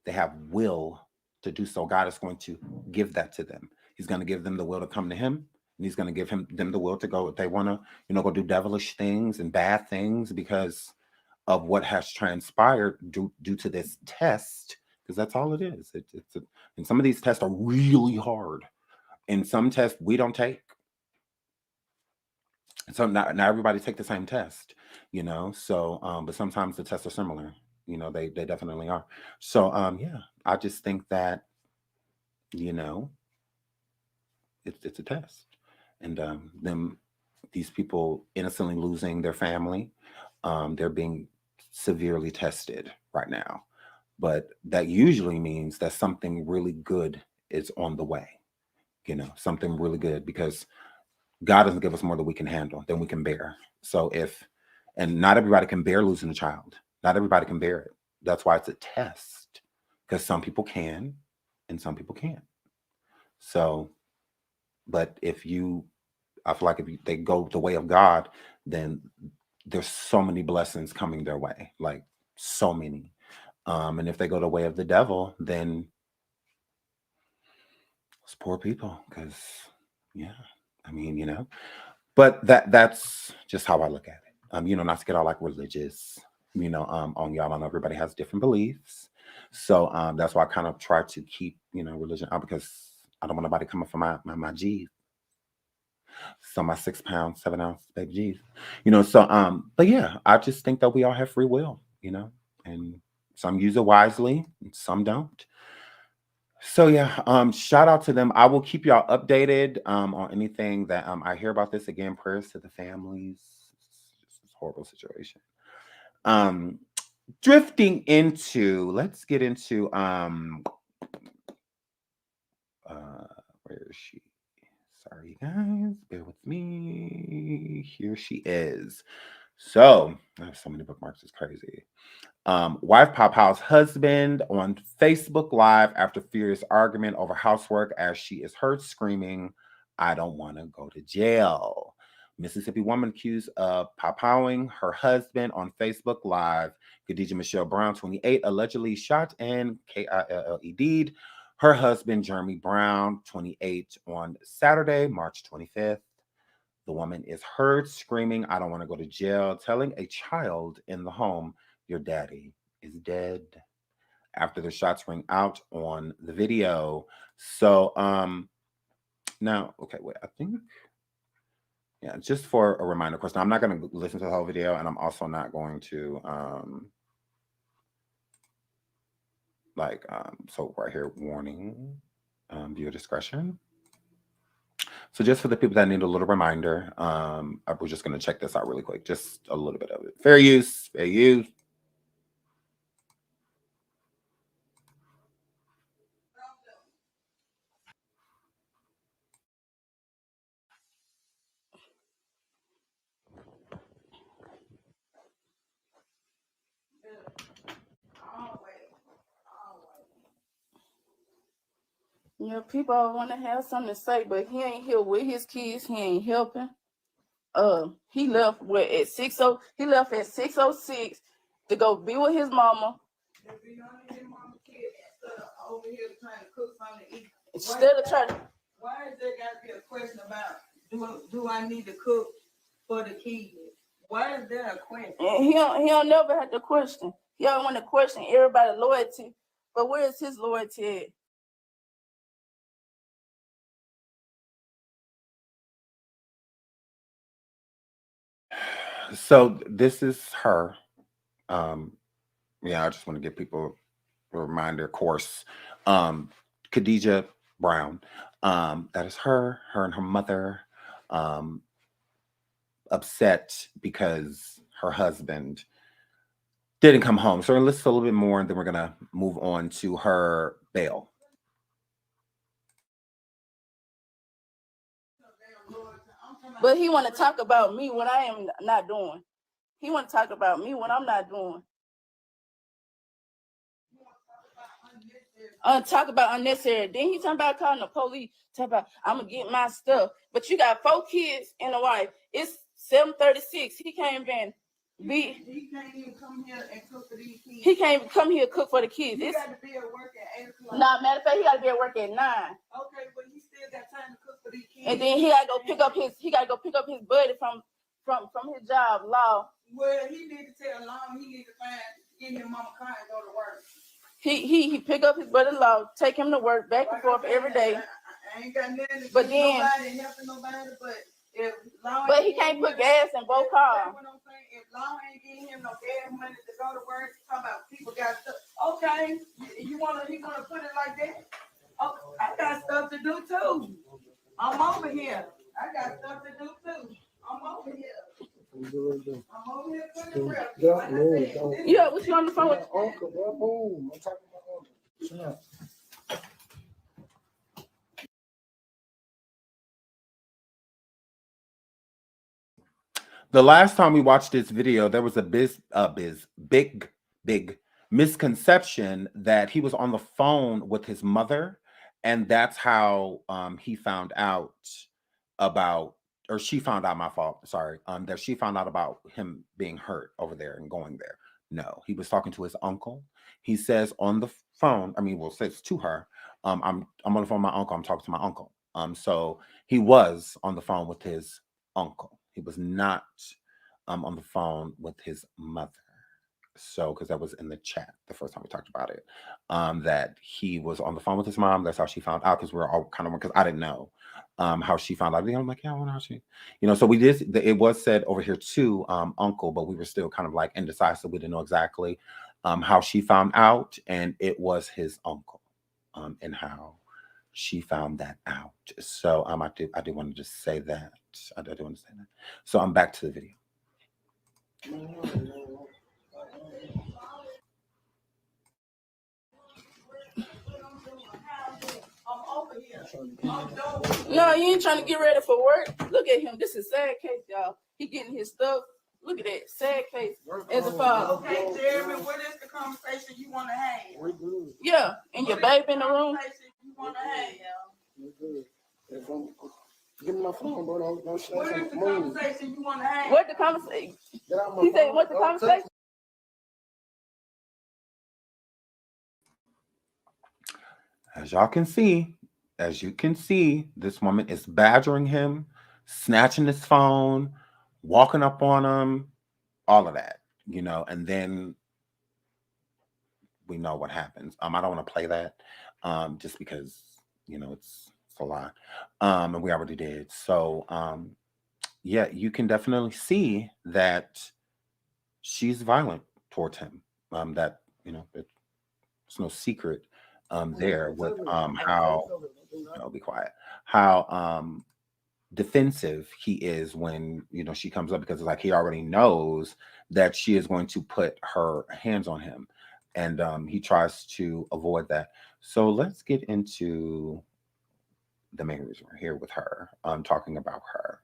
they have will to do so. God is going to give that to them. He's going to give them the will to come to him, and he's going to give them the will to go if they want to, go do devilish things and bad things because of what has transpired due to this test, because that's all it is. And some of these tests are really hard, and some tests we don't take. So not everybody take the same test, So, but sometimes the tests are similar. They definitely are. So, yeah, I just think that, it's a test, and these people innocently losing their family, they're being severely tested right now. But that usually means that something really good is on the way. Something really good, because God doesn't give us more than we can handle, than we can bear. So and not everybody can bear losing a child. Not everybody can bear it. That's why it's a test, because some people can and some people can't. So, but I feel like if they go the way of God, then there's so many blessings coming their way, like so many. And if they go the way of the devil, then it's poor people, because yeah, I mean, but that's just how I look at it. Not to get all like religious, on y'all. I know everybody has different beliefs. So that's why I kind of try to keep, religion out, because I don't want nobody coming for my G's. So my 6 pounds, 7 ounce baby G's. So but yeah, I just think that we all have free will, and some use it wisely and some don't. So yeah, shout out to them. I will keep y'all updated on anything that I hear about this. Again, prayers to the families. It's a horrible situation. Drifting into, let's get into where is she? Sorry guys, bear with me. Here she is. So I have so many bookmarks, it's crazy. Wife Pop House husband on Facebook Live after furious argument over housework as she is heard screaming, "I don't want to go to jail." Mississippi woman accused of pop-powing her husband on Facebook Live. Kadejah Michelle Brown, 28, allegedly shot and KILLE'd her husband, Jeremy Brown, 28, on Saturday, March 25th. The woman is heard screaming, "I don't want to go to jail," telling a child in the home, "Your daddy is dead," after the shots ring out on the video. So, now, okay, wait, I think, yeah, just for a reminder, of course, now I'm not going to listen to the whole video, and I'm also not going to, so right here, warning, viewer discretion. So just for the people that need a little reminder, we're just going to check this out really quick, just a little bit of it. Fair use, fair use.
Yeah, people want to have something to say, but he ain't here with his kids. He ain't helping. He left at 6:00. He left at 6:06 to go be with his mama. Instead of trying to.
Why is there got to be a question about do I need to cook for the kids? Why is there a question?
And he don't never have to question. He don't want to question everybody's loyalty. But where is his loyalty at?
So this is her. Yeah, I just want to give people a reminder, of course. Kadejah Brown. That is her and her mother, upset because her husband didn't come home. So let's listen a little bit more, and then we're gonna move on to her bail.
But he want to talk about me when I am not doing. He want to talk about me when I'm not doing. Talk about unnecessary. Then he talking about calling the police. Talk about I'm gonna get my stuff. But you got 4 kids and a wife. It's 7:36. He can't even be.
He can't even come here and cook for these kids.
He can't even come here and cook for the kids.
He got to be at work at 8 o'clock.
Nah, matter of fact, he got to be at work at 9.
Okay, but he still got time to cook for these kids.
And then he got to go pick up his. He got to go pick up his buddy from his job, Law.
Well, he need to tell Law he need to get his mama car and go to work.
He pick up his brother-in-law, take him to work back and forth every day.
I ain't got nothing to
but then,
nobody, helping nobody,
but he can't put gas in both cars.
What I'm saying, if Law ain't getting him no gas money to go to work, talking about people got stuff. Okay, he wanna put it like that. Oh, I got stuff to do too. I'm over here. I got stuff to do too. I'm over here. I'm over here putting the rep.
Yeah, what you on the phone with?
Uncle, boom. I'm talking about Uncle.
The last time we watched this video, there was a big misconception that he was on the phone with his mother, and that's how he found out about, or she found out, my fault, sorry, that she found out about him being hurt over there and going there. No, he was talking to his uncle. He says on the phone, says to her, I'm on the phone with my uncle, I'm talking to my uncle. So he was on the phone with his uncle. He was not on the phone with his mother. So, because that was in the chat the first time we talked about it, that he was on the phone with his mom. That's how she found out, because we were all kind of, because I didn't know how she found out. I'm like, yeah, I wonder how she, so we did, it was said over here to uncle, but we were still kind of like indecisive. We didn't know exactly how she found out, and it was his uncle, and how she found that out. So I do want to just say that. I do want to say that. So I'm back to the video.
No, you ain't trying to get ready for work. Look at him. This is a sad case, y'all. He getting his stuff. Look at that. Sad case. As a father.
Okay, Jeremy, what is the conversation you want to have?
Yeah, and your baby in the room.
You want to have?
Give me my phone, bro. Don't
what is the conversation you want to have?
What the conversation? He said, what's the conversation?
As y'all can see, as you can see, this woman is badgering him, snatching his phone, walking up on him, all of that, and then we know what happens. I don't want to play that just because, it's a lot. And we already did. So, yeah, you can definitely see that she's violent towards him. That, it's no secret there with how, be quiet, how defensive he is when she comes up, because it's like he already knows that she is going to put her hands on him, and he tries to avoid that. So let's get into the main reason we're here with her, talking about her.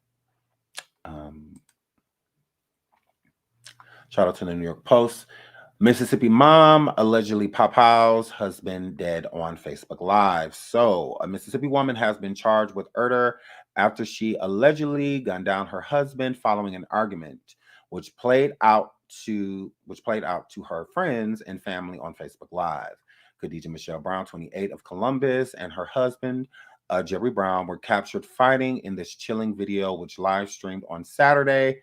Shout out to the New York Post. Mississippi mom allegedly Papa's husband dead on Facebook Live. So, a Mississippi woman has been charged with murder after she allegedly gunned down her husband following an argument, which played out to her friends and family on Facebook Live. Kadejah Michelle Brown, 28, of Columbus, and her husband, Jerry Brown, were captured fighting in this chilling video, which live streamed on Saturday.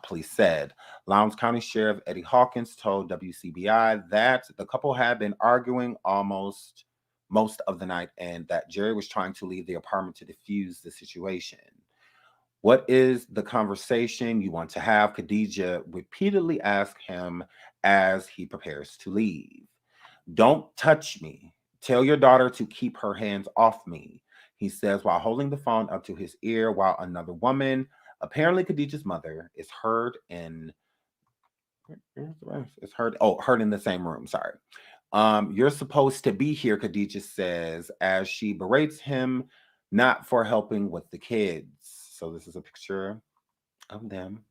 Police said. Lowndes County Sheriff Eddie Hawkins told WCBI that the couple had been arguing most of the night, and that Jerry was trying to leave the apartment to defuse the situation. What is the conversation you want to have? Kadejah repeatedly asked him as he prepares to leave. Don't touch me. Tell your daughter to keep her hands off me, he says while holding the phone up to his ear, while another woman, apparently Kadejah's mother, is heard in the same room. Sorry. You're supposed to be here, Kadejah says, as she berates him not for helping with the kids. So this is a picture of them.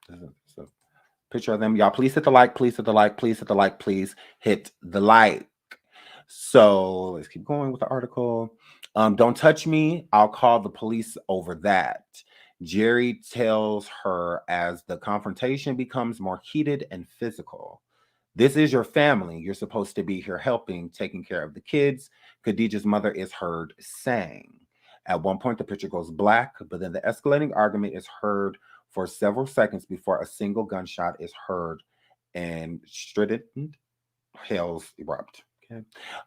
This is a picture of them. Y'all, please hit the like, please hit the like, please hit the like, please hit the like. So let's keep going with the article. Don't touch me. I'll call the police over that. Jerry tells her as the confrontation becomes more heated and physical. This is your family. You're supposed to be here helping, taking care of the kids, Kadejah's mother is heard saying. At one point, the picture goes black, but then the escalating argument is heard for several seconds before a single gunshot is heard and strident hails erupt. Okay.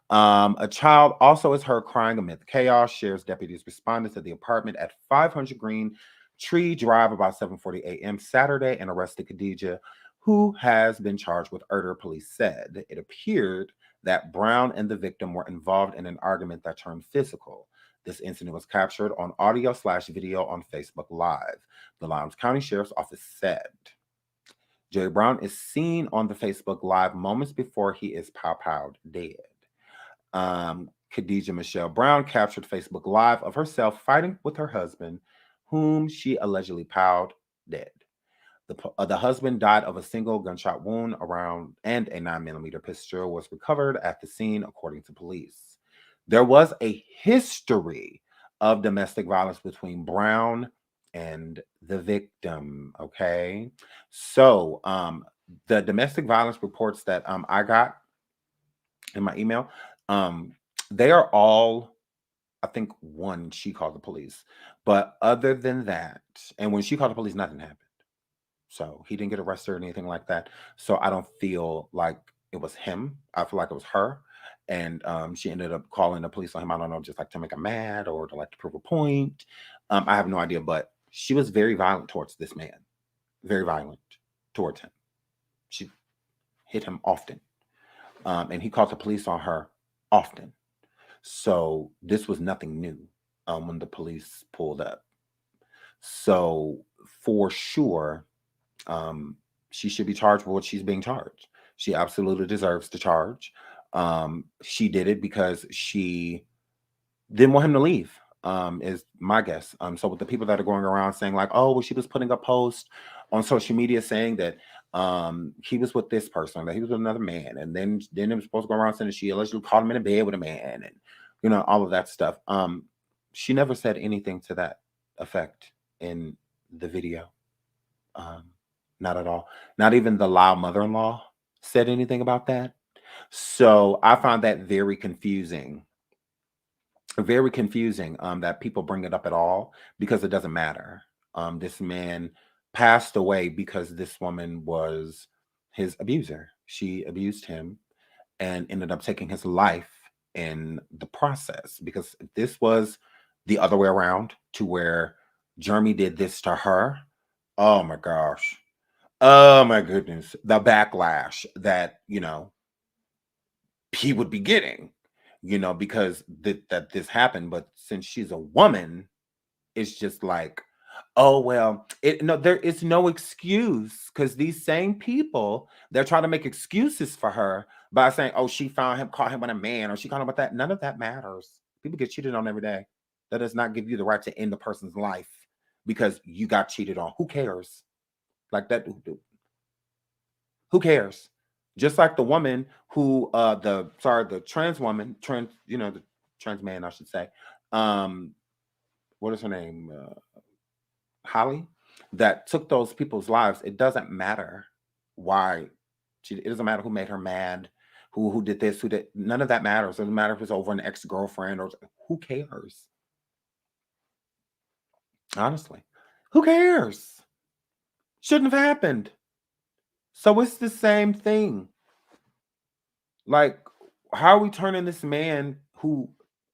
A child also is heard crying amid the chaos. Sheriff's deputies responded to the apartment at 500 Green Tree Drive about 7:40 a.m. Saturday and arrested Kadejah, who has been charged with murder, police said. It appeared that Brown and the victim were involved in an argument that turned physical. This incident was captured on audio/video on Facebook Live, the Lowndes County Sheriff's Office said. Jerry Brown is seen on the Facebook Live moments before he is pow-powed dead. Kadejah Michelle Brown captured Facebook Live of herself fighting with her husband, whom she allegedly powed dead. The husband died of a single gunshot wound and a 9mm pistol was recovered at the scene, according to police. There was a history of domestic violence between Brown and the victim. Okay. So the domestic violence reports that I got in my email, they are all, I think one, she called the police. But other than that, and when she called the police, nothing happened. So he didn't get arrested or anything like that. So I don't feel like it was him. I feel like it was her. And she ended up calling the police on him. I don't know, just like to make him mad or to like to prove a point. I have no idea, but she was very violent towards this man. Very violent towards him. She hit him often. And he called the police on her often. So this was nothing new when the police pulled up. So for sure, she should be charged with what she's being charged. She absolutely deserves the charge. She did it because she didn't want him to leave, is my guess. So with the people that are going around saying like, oh, well, she was putting a post on social media saying that he was with this person, that he was with another man, and then it was supposed to go around saying that she allegedly caught him in a bed with a man, and all of that stuff. She never said anything to that effect in the video. Not at all. Not even the loud mother-in-law said anything about that. So I found that very confusing. Very confusing that people bring it up at all because it doesn't matter. This man passed away because this woman was his abuser. She abused him and ended up taking his life in the process because if this was the other way around to where Jeremy did this to her. Oh my gosh. Oh my goodness. The backlash that, he would be getting, because that this happened. But since she's a woman, it's just like, oh well, there is no excuse because these same people they're trying to make excuses for her by saying, oh, she found him, caught him with a man, or she caught him with that. None of that matters. People get cheated on every day. That does not give you the right to end a person's life because you got cheated on. Who cares? Like that. Who cares? Just like the woman who the trans woman, the trans man, I should say. What is her name? Holly, that took those people's lives. It doesn't matter why it doesn't matter who made her mad, who did this, who did none of that matters. It doesn't matter if it's over an ex-girlfriend or who cares. Honestly, who cares? Shouldn't have happened. So it's the same thing. Like, how are we turning this man who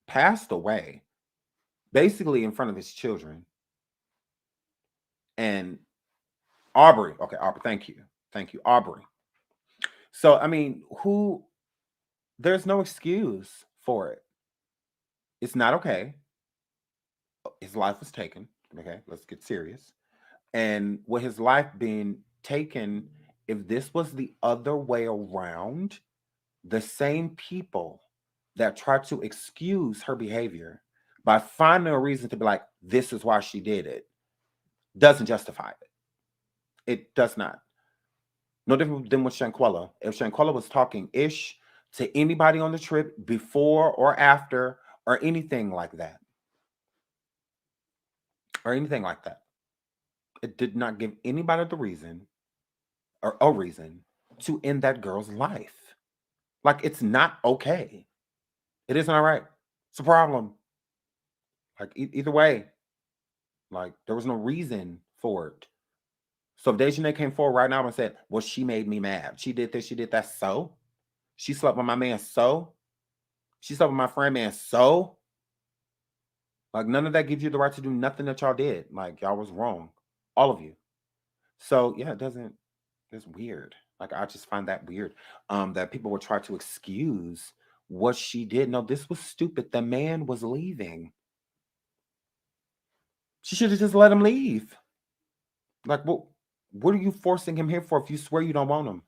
passed away basically in front of his children? And Aubrey, okay, Aubrey, thank you, Aubrey. So, I mean, there's no excuse for it. It's not okay. His life was taken. Okay, let's get serious. And with his life being taken, if this was the other way around, the same people that try to excuse her behavior by finding a reason to be like, this is why she did it, doesn't justify it. It does not. No different than with Shanquella. If Shanquella was talking ish to anybody on the trip before or after or anything like that, it did not give anybody the reason or a reason to end that girl's life. Like, it's not okay. It isn't all right. It's a problem. Like, either way, like, there was no reason for it. So if Dejanay came forward right now and said, well, she made me mad. She did this, she did that. So she slept with my man. So she slept with my friend, man. So like, none of that gives you the right to do nothing that y'all did. Like, y'all was wrong. All of you. So yeah, it's weird. Like, I just find that weird. That people would try to excuse what she did. No, this was stupid. The man was leaving. She should have just let him leave. Like, what are you forcing him here for if you swear you don't want him?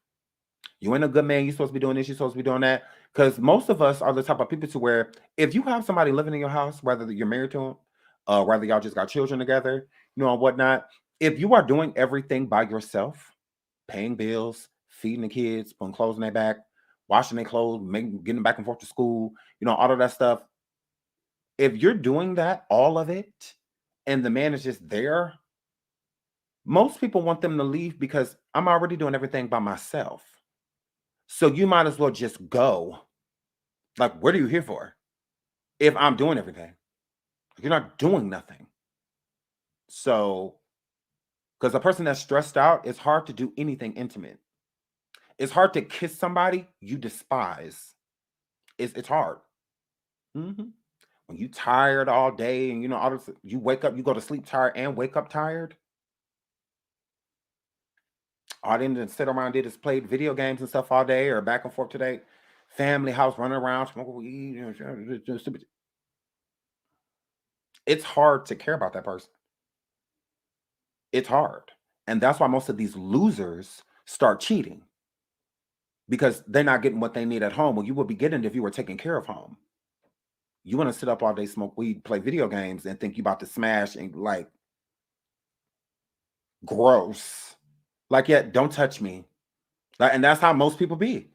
You ain't a good man. You're supposed to be doing this. You're supposed to be doing that. Because most of us are the type of people to where if you have somebody living in your house, whether you're married to them, whether y'all just got children together, and whatnot, if you are doing everything by yourself, paying bills, feeding the kids, putting clothes in their back, washing their clothes, getting back and forth to school, all of that stuff. If you're doing that, all of it, and the man is just there, most people want them to leave because I'm already doing everything by myself. So you might as well just go. Like, what are you here for? If I'm doing everything, you're not doing nothing. So, because a person that's stressed out, it's hard to do anything intimate. It's hard to kiss somebody you despise. It's hard. When you tired all day and you wake up, you go to sleep tired and wake up tired. All they didn't sit around did is played video games and stuff all day or back and forth today. Family house running around, smoking weed. It's hard to care about that person. It's hard. And that's why most of these losers start cheating. Because they're not getting what they need at home. Well, you would be getting it if you were taking care of home. You want to sit up all day, smoke weed, play video games, and think you about to smash and like, gross. Like, yeah, don't touch me. Like, and that's how most people be.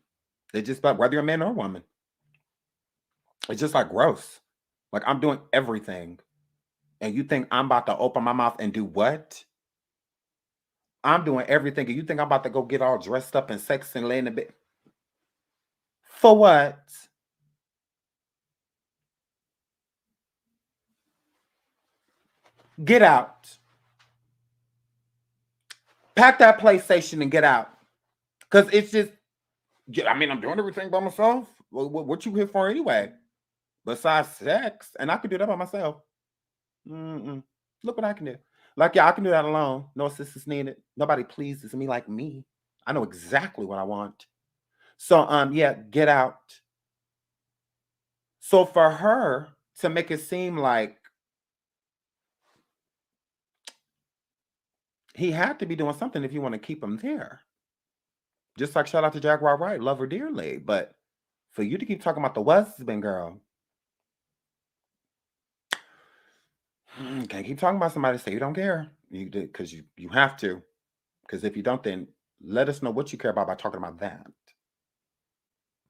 They just like, whether you're a man or a woman. It's just like gross. Like, I'm doing everything. And you think I'm about to open my mouth and do what? I'm doing everything. And you think I'm about to go get all dressed up and sexy and lay in the bed? For what? Get out. Pack that PlayStation and get out. Because it's just, I mean, I'm doing everything by myself. What you here for anyway? Besides sex. And I could do that by myself. Mm-mm. Look what I can do. Like, yeah, I can do that alone. No assistance needed. Nobody pleases me like me. I know exactly what I want. So, yeah, get out. So for her to make it seem like he had to be doing something if you want to keep him there. Just like shout out to Jaguar Wright, love her dearly. But for you to keep talking about the husband, girl, can't keep talking about somebody say you don't care. You did because you have to. Because if you don't, then let us know what you care about by talking about that.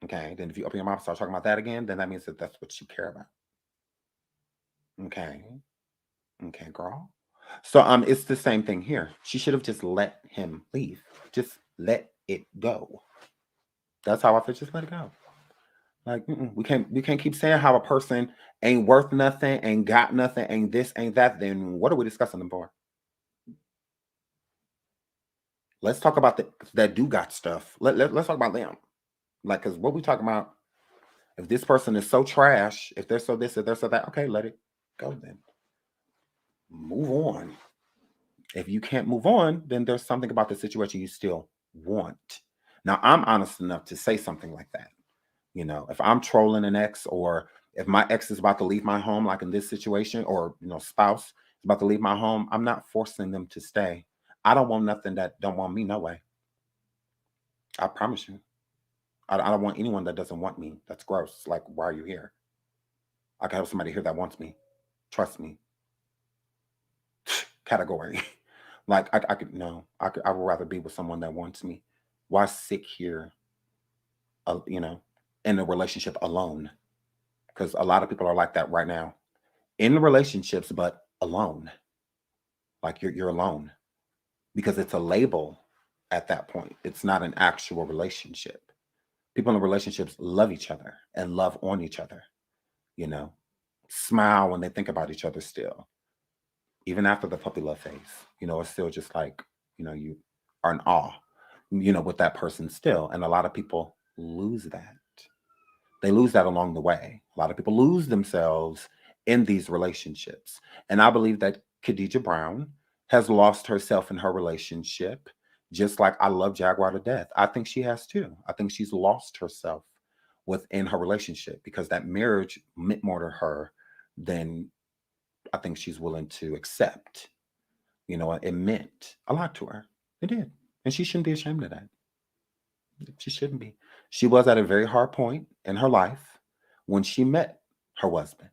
Okay. Then if you open your mouth and start talking about that again, then that means that that's what you care about. Okay. Okay, girl. So it's the same thing here. She should have just let him leave. Just let it go. That's how I feel. Just let it go. Like we can't keep saying how a person ain't worth nothing, ain't got nothing, ain't this, ain't that. Then what are we discussing them for? Let's talk about that do got stuff. Let's talk about them. Like, because what we talking about, if this person is so trash, if they're so this, if they're so that, okay, let it go then. Move on. If you can't move on, then there's something about the situation you still want. Now, I'm honest enough to say something like that. You know, if I'm trolling an ex, or if my ex is about to leave my home, like in this situation, or, spouse is about to leave my home, I'm not forcing them to stay. I don't want nothing that don't want me, no way. I promise you. I don't want anyone that doesn't want me. That's gross. Like, why are you here? I can have somebody here that wants me. Trust me. Category. Like, I could, no. I would rather be with someone that wants me. Why sit here, in a relationship alone? Because a lot of people are like that right now. In relationships, but alone. Like, you're alone. Because it's a label at that point. It's not an actual relationship. People in relationships love each other and love on each other. Smile when they think about each other still. Even after the puppy love phase, it's still just like, you are in awe, with that person still. And a lot of people lose that. They lose that along the way. A lot of people lose themselves in these relationships. And I believe that Kadejah Brown has lost herself in her relationship, just like I love Jaguar to death. I think she has too. I think she's lost herself within her relationship because that marriage meant more to her than I think she's willing to accept. It meant a lot to her. It did. And she shouldn't be ashamed of that. She shouldn't be. She was at a very hard point in her life when she met her husband.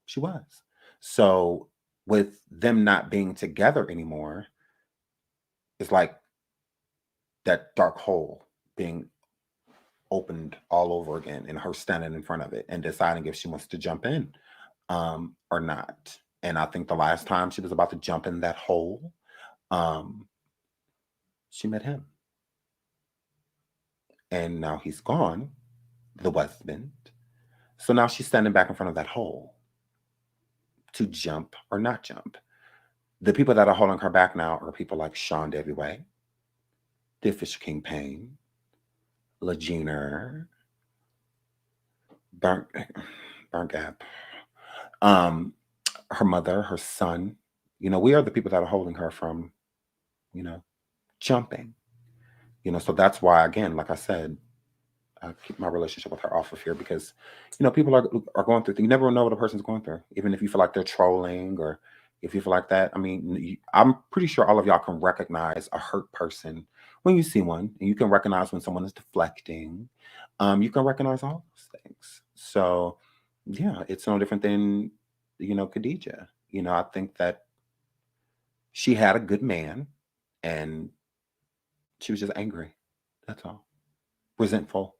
She was. So with them not being together anymore, it's like that dark hole being opened all over again and her standing in front of it and deciding if she wants to jump in or not. And I think the last time she was about to jump in that hole, she met him. And now he's gone, the husband. So now she's standing back in front of that hole to jump or not jump. The people that are holding her back now are people like Sean Deviway, the Fisher King Payne, Legina, Burnt Gap, her mother, her son. We are the people that are holding her from, jumping. So that's why, again, like I said, I keep my relationship with her off of here because, people are going through things. You never know what a person's going through, even if you feel like they're trolling or if you feel like that. I mean, I'm pretty sure all of y'all can recognize a hurt person when you see one, and you can recognize when someone is deflecting. You can recognize all those things. So, yeah, it's no different than, Kadejah. I think that she had a good man and she was just angry. That's all. Resentful.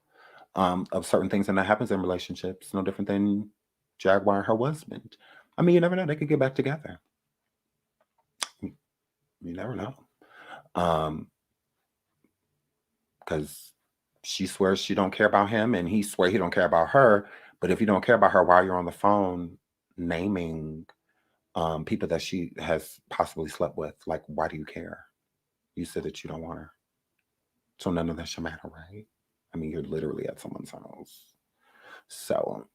Of certain things, and that happens in relationships. No different than Jaguar and her husband. I mean, you never know; they could get back together. You never know, because she swears she don't care about him, and he swear he don't care about her. But if you don't care about her, while you're on the phone naming people that she has possibly slept with, like, why do you care? You said that you don't want her, so none of that should matter, right? I mean, you're literally at someone's house. So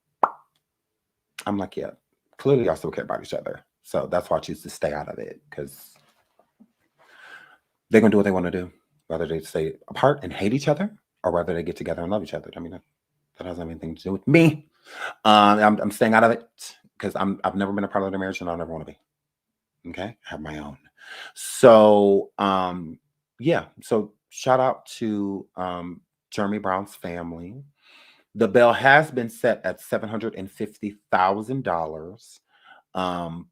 I'm like, yeah, clearly y'all still care about each other. So that's why I choose to stay out of it, because they're gonna do what they want to do, whether they stay apart and hate each other, or whether they get together and love each other. I mean, that doesn't have anything to do with me. I'm staying out of it because I've never been a part of the marriage, and I'll never want to be. Okay, I have my own. So yeah. So shout out to Jeremy Brown's family. The bail has been set at $750,000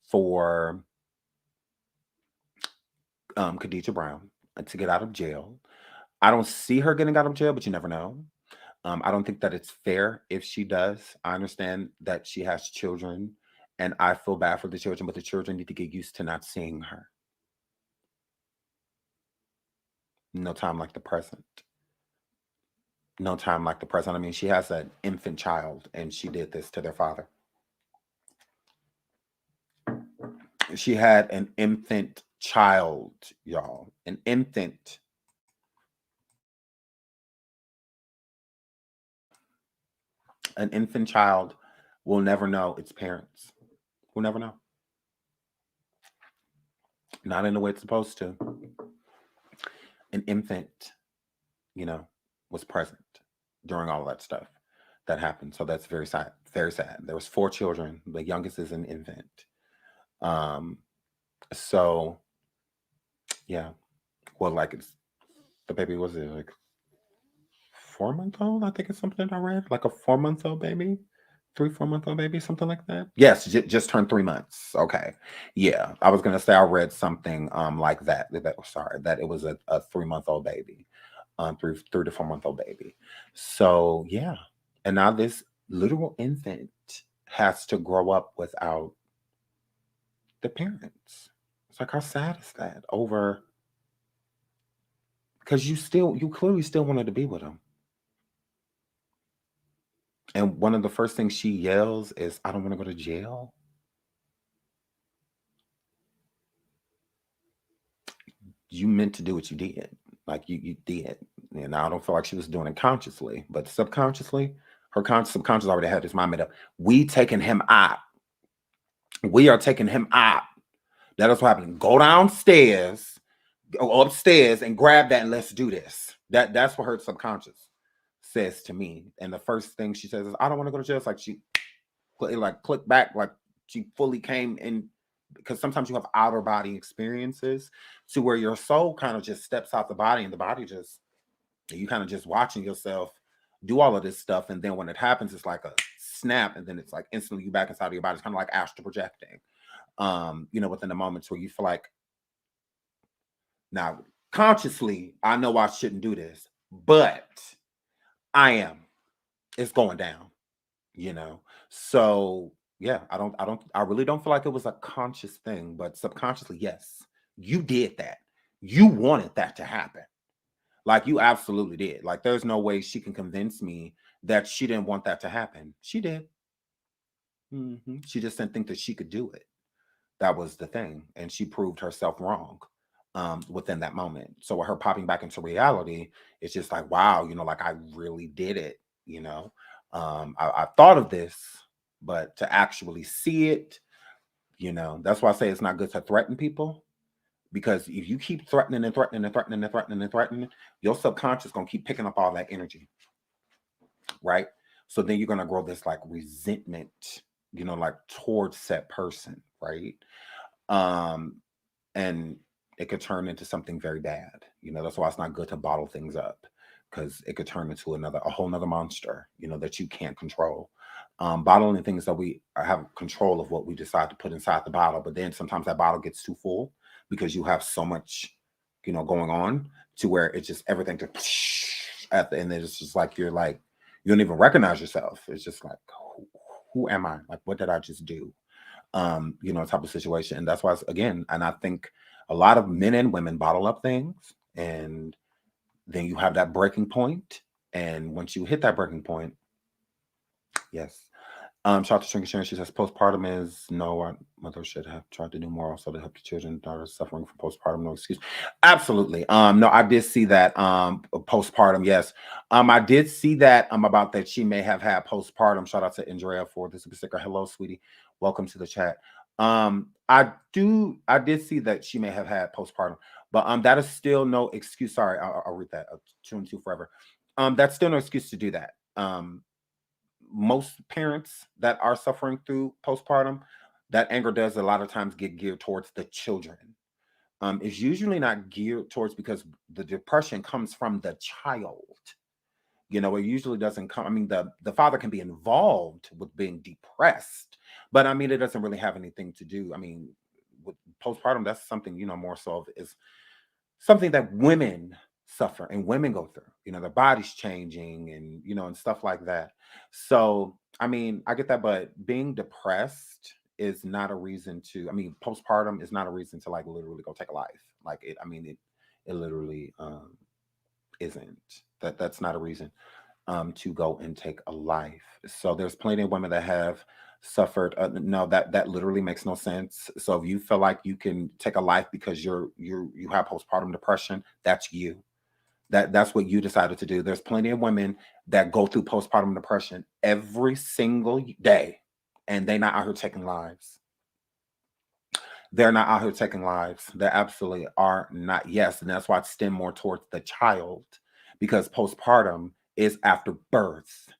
for Kadejah Brown to get out of jail. I don't see her getting out of jail, but you never know. I don't think that it's fair if she does. I understand that she has children, and I feel bad for the children, but the children need to get used to not seeing her. No time like the present. No time like the present. I mean, she has an infant child, and she did this to their father. She had an infant child, y'all. An infant. An infant child will never know its parents. Will never know. Not in the way it's supposed to. An infant, was present during all of that stuff that happened. So that's very sad. Very sad. There was 4 children. The youngest is an infant. So yeah. Well, like the baby was like 4-month-old. I think it's something I read. Like a 4-month-old baby. 3-4-month-old baby, something like that. Yes, just turned 3 months. Okay. Yeah. I was gonna say I read something like that. That it was a 3-month-old baby. 3 to 4-month-old baby. So yeah. And now this literal infant has to grow up without the parents. It's like, how sad is that? Because you clearly still wanted to be with him. And one of the first things she yells is, I don't want to go to jail. You meant to do what you did. Like you did. And I don't feel like she was doing it consciously, but subconsciously, her subconscious already had his mind made up. We taking him out. We are taking him out. That is what happened. Go downstairs, go upstairs, and grab that, and let's do this. That's what her subconscious says to me. And the first thing she says is, I don't want to go to jail. It's like she clicked back, like she fully came in, because sometimes you have outer body experiences to where your soul kind of just steps out the body, and the body just, you kind of just watching yourself do all of this stuff. And then when it happens, it's like a snap, and then it's like instantly you back inside of your body. It's kind of like astral projecting. Within the moments where you feel like, now consciously, I know I shouldn't do this, but I am. It's going down, So yeah, I really don't feel like it was a conscious thing, but subconsciously, yes, you did that. You wanted that to happen. Like, you absolutely did. Like, there's no way she can convince me that she didn't want that to happen. She did. She just didn't think that she could do it. That was the thing. And she proved herself wrong within that moment. So with her popping back into reality, it's just like, wow, like, I really did it. I thought of this, but to actually see it, that's why I say it's not good to threaten people. Because if you keep threatening and threatening and threatening and threatening and threatening, your subconscious going to keep picking up all that energy. Right? So then you're going to grow this like resentment, like towards that person. Right? And it could turn into something very bad. That's why it's not good to bottle things up, because it could turn into a whole nother monster, that you can't control. Bottling things that we have control of what we decide to put inside the bottle, but then sometimes that bottle gets too full because you have so much, going on, to where it's just everything to at the end. It's just like you don't even recognize yourself. It's just like, who am I? Like, what did I just do? Type of situation. And that's why, again, and I think a lot of men and women bottle up things, and then you have that breaking point, And once you hit that breaking point, yes. Shout out to Shanquella Sharon. She says postpartum is no. Our mother should have tried to do more also to help the children and daughters suffering from postpartum. No excuse. Absolutely. No, I did see that. Postpartum. Yes. I did see that. About that she may have had postpartum. Shout out to Andrea for the super sticker. Hello, sweetie. Welcome to the chat. I did see that she may have had postpartum, but that is still no excuse. Sorry, I'll read that. 2 and 2 forever. That's still no excuse to do that. Most parents that are suffering through postpartum, that anger does a lot of times get geared towards the children. It's usually not geared towards, because the depression comes from the child. It usually doesn't come. I mean, the father can be involved with being depressed, but I mean, it doesn't really have anything to do. I mean, with postpartum, that's something, more so of is something that women suffer and women go through. Their body's changing and and stuff like that. So I mean, I get that, but being depressed is not a reason to. I mean, postpartum is not a reason to like literally go take a life. Like it. I mean, it literally isn't. That's not a reason to go and take a life. So there's plenty of women that have suffered. No, that literally makes no sense. So if you feel like you can take a life because you have postpartum depression, that's you. That's what you decided to do. There's plenty of women that go through postpartum depression every single day, and they're not out here taking lives. They're not out here taking lives. They absolutely are not. Yes, and that's why it's stemmed more towards the child, because postpartum is after birth.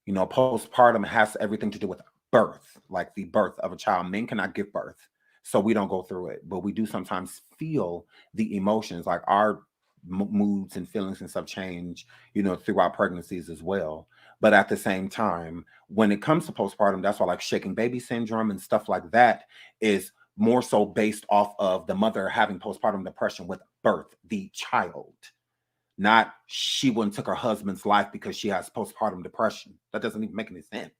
Postpartum has everything to do with birth, like the birth of a child. Men cannot give birth, so we don't go through it, but we do sometimes feel the emotions, like our moods and feelings and stuff change, throughout pregnancies as well. But at the same time, when it comes to postpartum, that's why like shaking baby syndrome and stuff like that is more so based off of the mother having postpartum depression with birth, the child. Not she went and took her husband's life because she has postpartum depression. That doesn't even make any sense.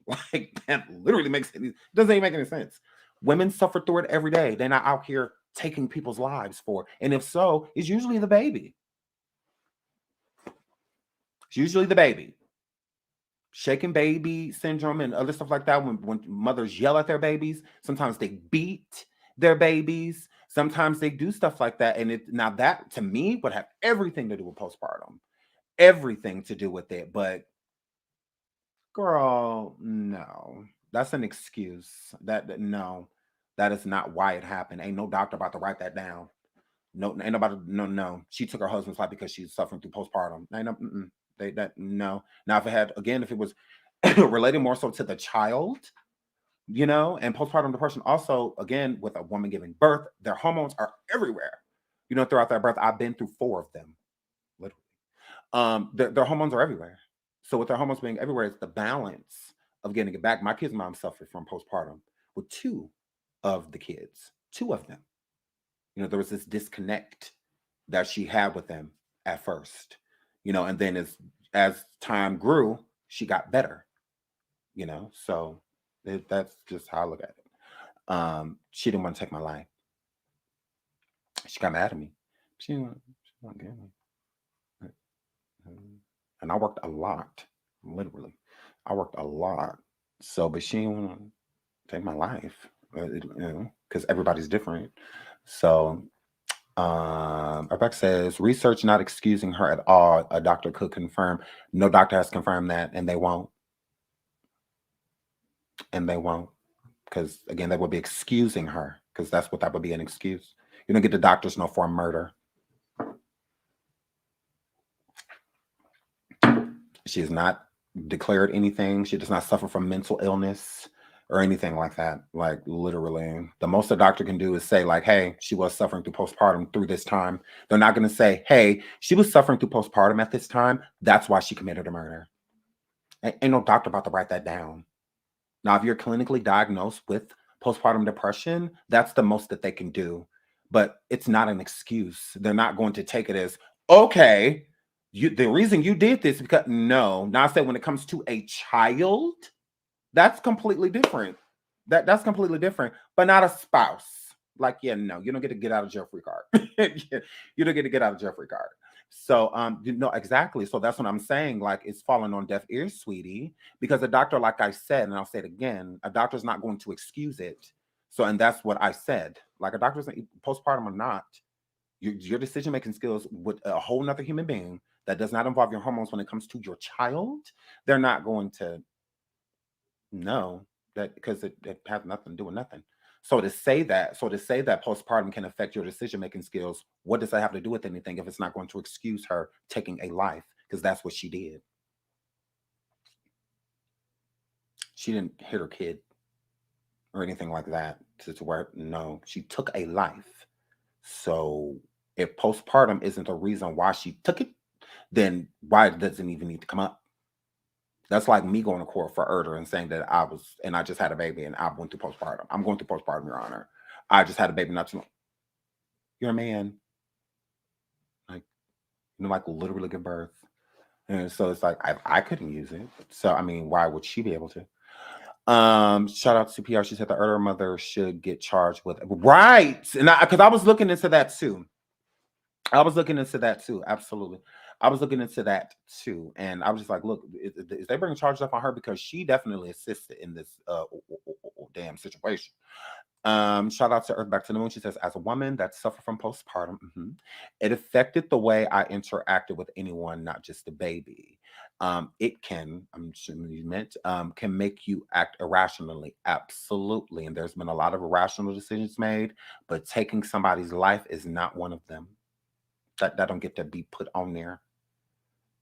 Like that literally doesn't even make any sense. Women suffer through it every day. They're not out here taking people's lives for. And if so, it's usually the baby. It's usually the baby. Shaking baby syndrome and other stuff like that. When mothers yell at their babies, sometimes they beat their babies. Sometimes they do stuff like that. And now that to me would have everything to do with postpartum. Everything to do with it. But girl, no. That's an excuse. No. That is not why it happened. Ain't no doctor about to write that down. No, ain't nobody. No. She took her husband's life because she's suffering through postpartum. No. Now, if it was related more so to the child, and postpartum depression also, again, with a woman giving birth, their hormones are everywhere. Throughout that birth, I've been through 4 of them, literally. Their hormones are everywhere. So with their hormones being everywhere, it's the balance of getting it back. My kid's mom suffered from postpartum with 2 of the kids, 2 of them. There was this disconnect that she had with them at first, and then as time grew, she got better, so that's just how I look at it. She didn't want to take my life. She got mad at me. She didn't want to get me. And I worked a lot, literally. I worked a lot. So, but she didn't want to take my life, because everybody's different. So, Rebecca says, research not excusing her at all. A doctor could confirm. No doctor has confirmed that, and they won't. Because, again, they would be excusing her, because that would be an excuse. You don't get the doctor's note for a murder. She has not declared anything. She does not suffer from mental illness or anything like that. Like, literally, the most a doctor can do is say, like, hey, she was suffering through postpartum through this time. They're not going to say, hey, she was suffering through postpartum at this time. That's why she committed a murder. Ain't no doctor about to write that down. Now, if you're clinically diagnosed with postpartum depression, that's the most that they can do. But it's not an excuse. They're not going to take it as, okay, the reason you did this because no. Now, I said when it comes to a child, that's completely different. That's completely different, but not a spouse. Like, yeah, no, you don't get to get out of jail free card. You don't get to get out of jail free card. So, exactly. So that's what I'm saying. Like, it's falling on deaf ears, sweetie, because a doctor, like I said, and I'll say it again, a doctor's not going to excuse it. So, and that's what I said. Like, a doctor's postpartum or not, your decision making skills with a whole nother human being that does not involve your hormones when it comes to your child, they're not going to know that, because it has nothing to do with nothing. So to say that postpartum can affect your decision making skills, what does that have to do with anything if it's not going to excuse her taking a life? Because that's what she did. She didn't hit her kid or anything like that to where, no, she took a life. So if postpartum isn't the reason why she took it, then why does it even need to come up? That's like me going to court for murder and saying that I just had a baby and I went through postpartum. I'm going through postpartum, Your Honor. I just had a baby not too long. You're a man. Like, like literally give birth. And so it's like, I couldn't use it. So, I mean, why would she be able to? Shout out to PR. She said the murder mother should get charged with, right. And because I was looking into that too. Absolutely. I was looking into that too. And I was just like, look, is they bringing charges up on her? Because she definitely assisted in this damn situation. Shout out to Earth Back to the Moon. She says, as a woman that suffered from postpartum, it affected the way I interacted with anyone, not just the baby. It can, I'm sure you meant, can make you act irrationally. Absolutely. And there's been a lot of irrational decisions made, but taking somebody's life is not one of them. That don't get to be put on there.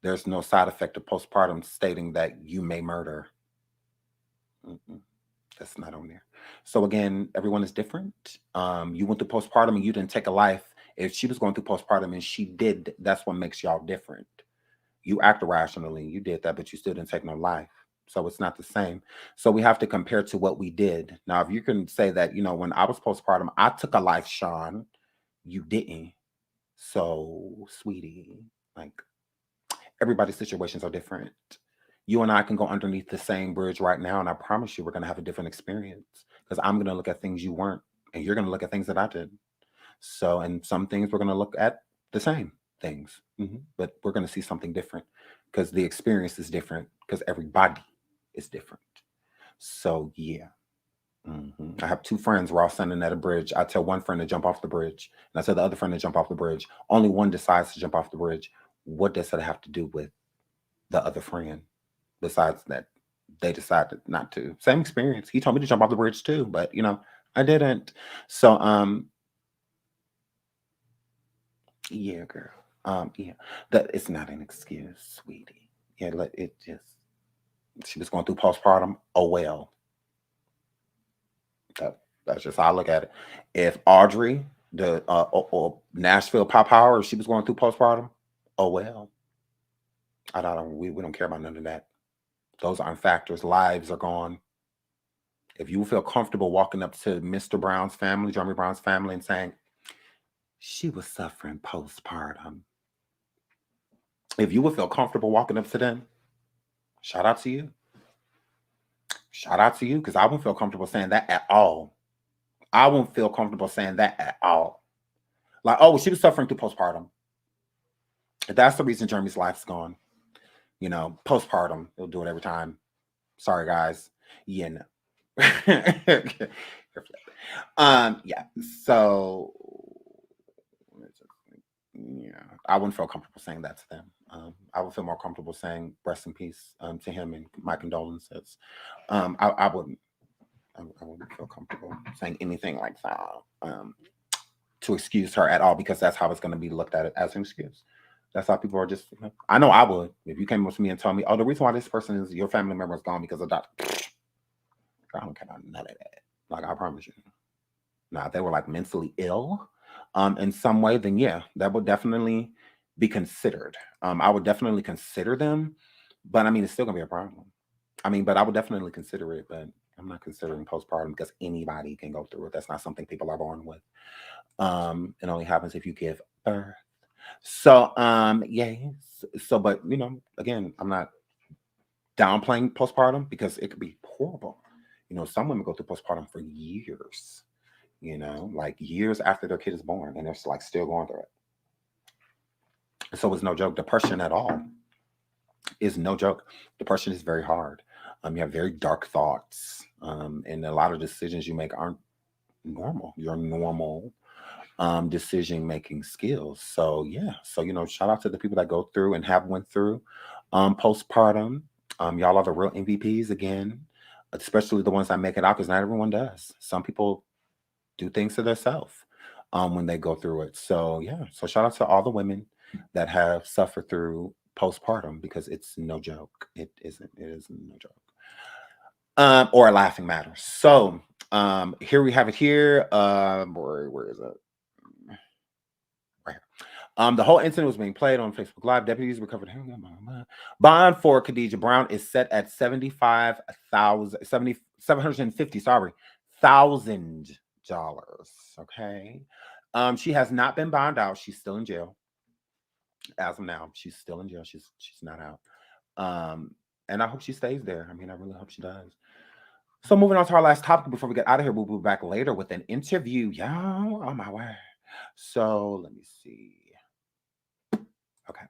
There's no side effect of postpartum stating that you may murder. That's not on there. So again, everyone is different. You went through postpartum and you didn't take a life. If she was going through postpartum and she did, that's what makes y'all different. You act irrationally. You did that, but you still didn't take no life. So it's not the same. So we have to compare to what we did. Now, if you can say that, when I was postpartum, I took a life, Sean, you didn't. So, sweetie, like, everybody's situations are different. You and I can go underneath the same bridge right now, and I promise you we're going to have a different experience, because I'm going to look at things you weren't, and you're going to look at things that I did. So, and some things we're going to look at the same things, but we're going to see something different, because the experience is different, because everybody is different. So, yeah. I have two friends. We're all standing at a bridge. I tell one friend to jump off the bridge, and I tell the other friend to jump off the bridge. Only one decides to jump off the bridge. What does that have to do with the other friend? Besides that, they decided not to. Same experience. He told me to jump off the bridge too, but I didn't. So, yeah, girl. Yeah, that it's not an excuse, sweetie. Yeah, she was going through postpartum. Oh well. That's just how I look at it. If Audrey, the or Nashville Pop Power, if she was going through postpartum, oh well. We don't care about none of that. Those aren't factors. Lives are gone. If you feel comfortable walking up to Mr. Brown's family, Jeremy Brown's family, and saying she was suffering postpartum, if you would feel comfortable walking up to them, shout out to you. Shout out to you, because I wouldn't feel comfortable saying that at all. I won't feel comfortable saying that at all. Like, oh, she was suffering through postpartum. That's the reason Jeremy's life's gone. Postpartum. He'll do it every time. Sorry, guys. Yeah, no. Yeah. So, yeah, I wouldn't feel comfortable saying that to them. I would feel more comfortable saying rest in peace to him and my condolences. I wouldn't feel comfortable saying anything like that to excuse her at all, because that's how it's going to be looked at as an excuse. That's how people are just. I know I would. If you came up to me and told me, oh, the reason why this person is your family member is gone because of that. I don't care about none of that. Like, I promise you. Now, if they were like mentally ill in some way, then yeah, that would definitely be considered. I would definitely consider them, but I mean, it's still gonna be a problem. But I would definitely consider it, but I'm not considering postpartum, because anybody can go through it. That's not something people are born with. It only happens if you give birth. So, yeah. So, but again, I'm not downplaying postpartum, because it could be horrible. Some women go through postpartum for years. Like years after their kid is born, and they're like still going through it. So it's no joke. Depression at all is no joke. Depression is very hard. You have very dark thoughts, and a lot of decisions you make aren't normal. Your normal decision making skills. So yeah. So shout out to the people that go through and have went through postpartum. Y'all are the real MVPs again, especially the ones that make it out, because not everyone does. Some people do things to themselves when they go through it. So yeah. So shout out to all the women that have suffered through postpartum, because it's no joke. It isn't. It is no joke. Or a laughing matter. So here we have it here. Where is it? Right here. The whole incident was being played on Facebook Live. Deputies recovered. Bond for Kadejah Brown is set at $750,000. Okay. She has not been bonded out. She's still in jail. As of now, she's still in jail. She's not out. And I hope she stays there. I mean, I really hope she does. So moving on to our last topic before we get out of here, we'll be back later with an interview. Y'all, on my way. So let me see. Okay.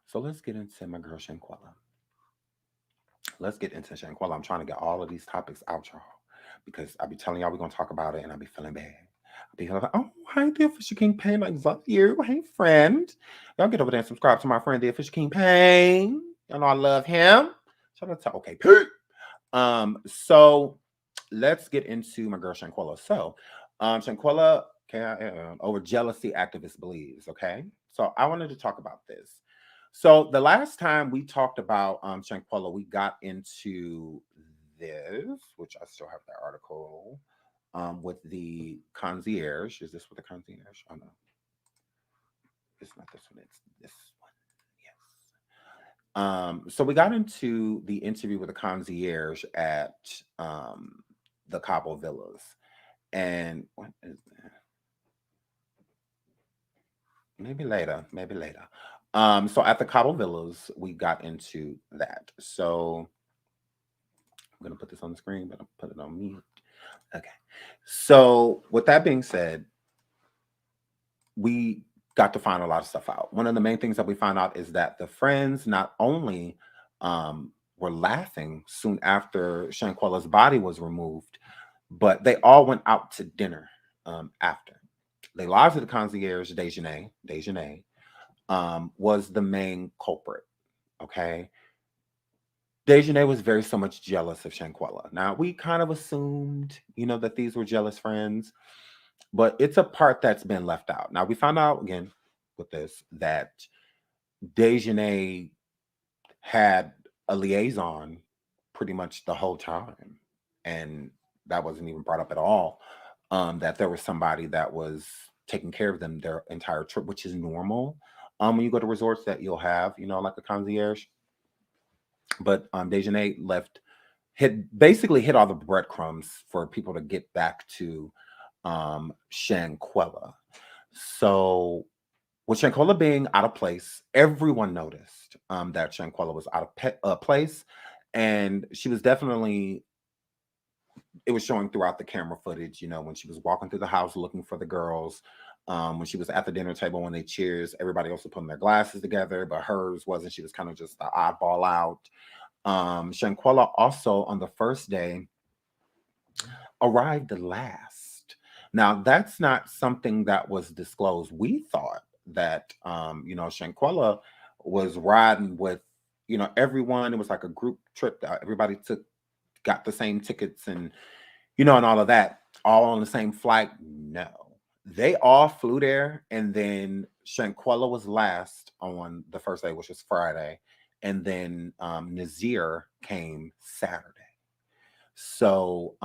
So let's get into my girl Shanquella. Let's get into Shanquella. I'm trying to get all of these topics out, y'all, because I'll be telling y'all we're going to talk about it and I'll be feeling bad. I'll be like, oh, hi, the Official King Pain. Like, love you. Hey, friend. Y'all get over there and subscribe to my friend, the Official King Pain. Y'all know I love him. Shout out to OK Pete. So let's get into my girl Shanquella. So Shanquella over jealousy activist believes. Okay. So I wanted to talk about this. So the last time we talked about Shanquella, we got into this, which I still have that article with the concierge. Is this with the concierge? Oh no. It's not this one, it's this one. Yes. So we got into the interview with the concierge at the Cabo Villas. And what is that? Maybe later. So at the Cabo Villas, we got into that. So I'm gonna put this on the screen, but I'll put it on mute. Okay. So with that being said, we got to find a lot of stuff out. One of the main things that we found out is that the friends not only were laughing soon after Shanquella's body was removed, but they all went out to dinner after. They lied to the concierge, Dejanay, was the main culprit. Okay. Dejanay was so much jealous of Shanquella. Now, we kind of assumed, that these were jealous friends, but it's a part that's been left out. Now, we found out again with this that Dejanay had a liaison pretty much the whole time. And that wasn't even brought up at all. That there was somebody that was taking care of them their entire trip, which is normal. When you go to resorts that you'll have, like a concierge. But Dejanay basically hit all the breadcrumbs for people to get back to Shanquella. So with Shanquella being out of place, everyone noticed that Shanquella was out of place. And she was definitely, it was showing throughout the camera footage, when she was walking through the house looking for the girls, when she was at the dinner table, when they cheers, everybody else was putting their glasses together, but hers wasn't. She was kind of just the oddball out. Shanquella also on the first day arrived last. Now, that's not something that was disclosed. We thought that, Shanquella was riding with, everyone. It was like a group trip that everybody got the same tickets and, and all of that, all on the same flight. No, they all flew there. And then Shanquella was last on the first day, which was Friday. And then Nazir came Saturday. So,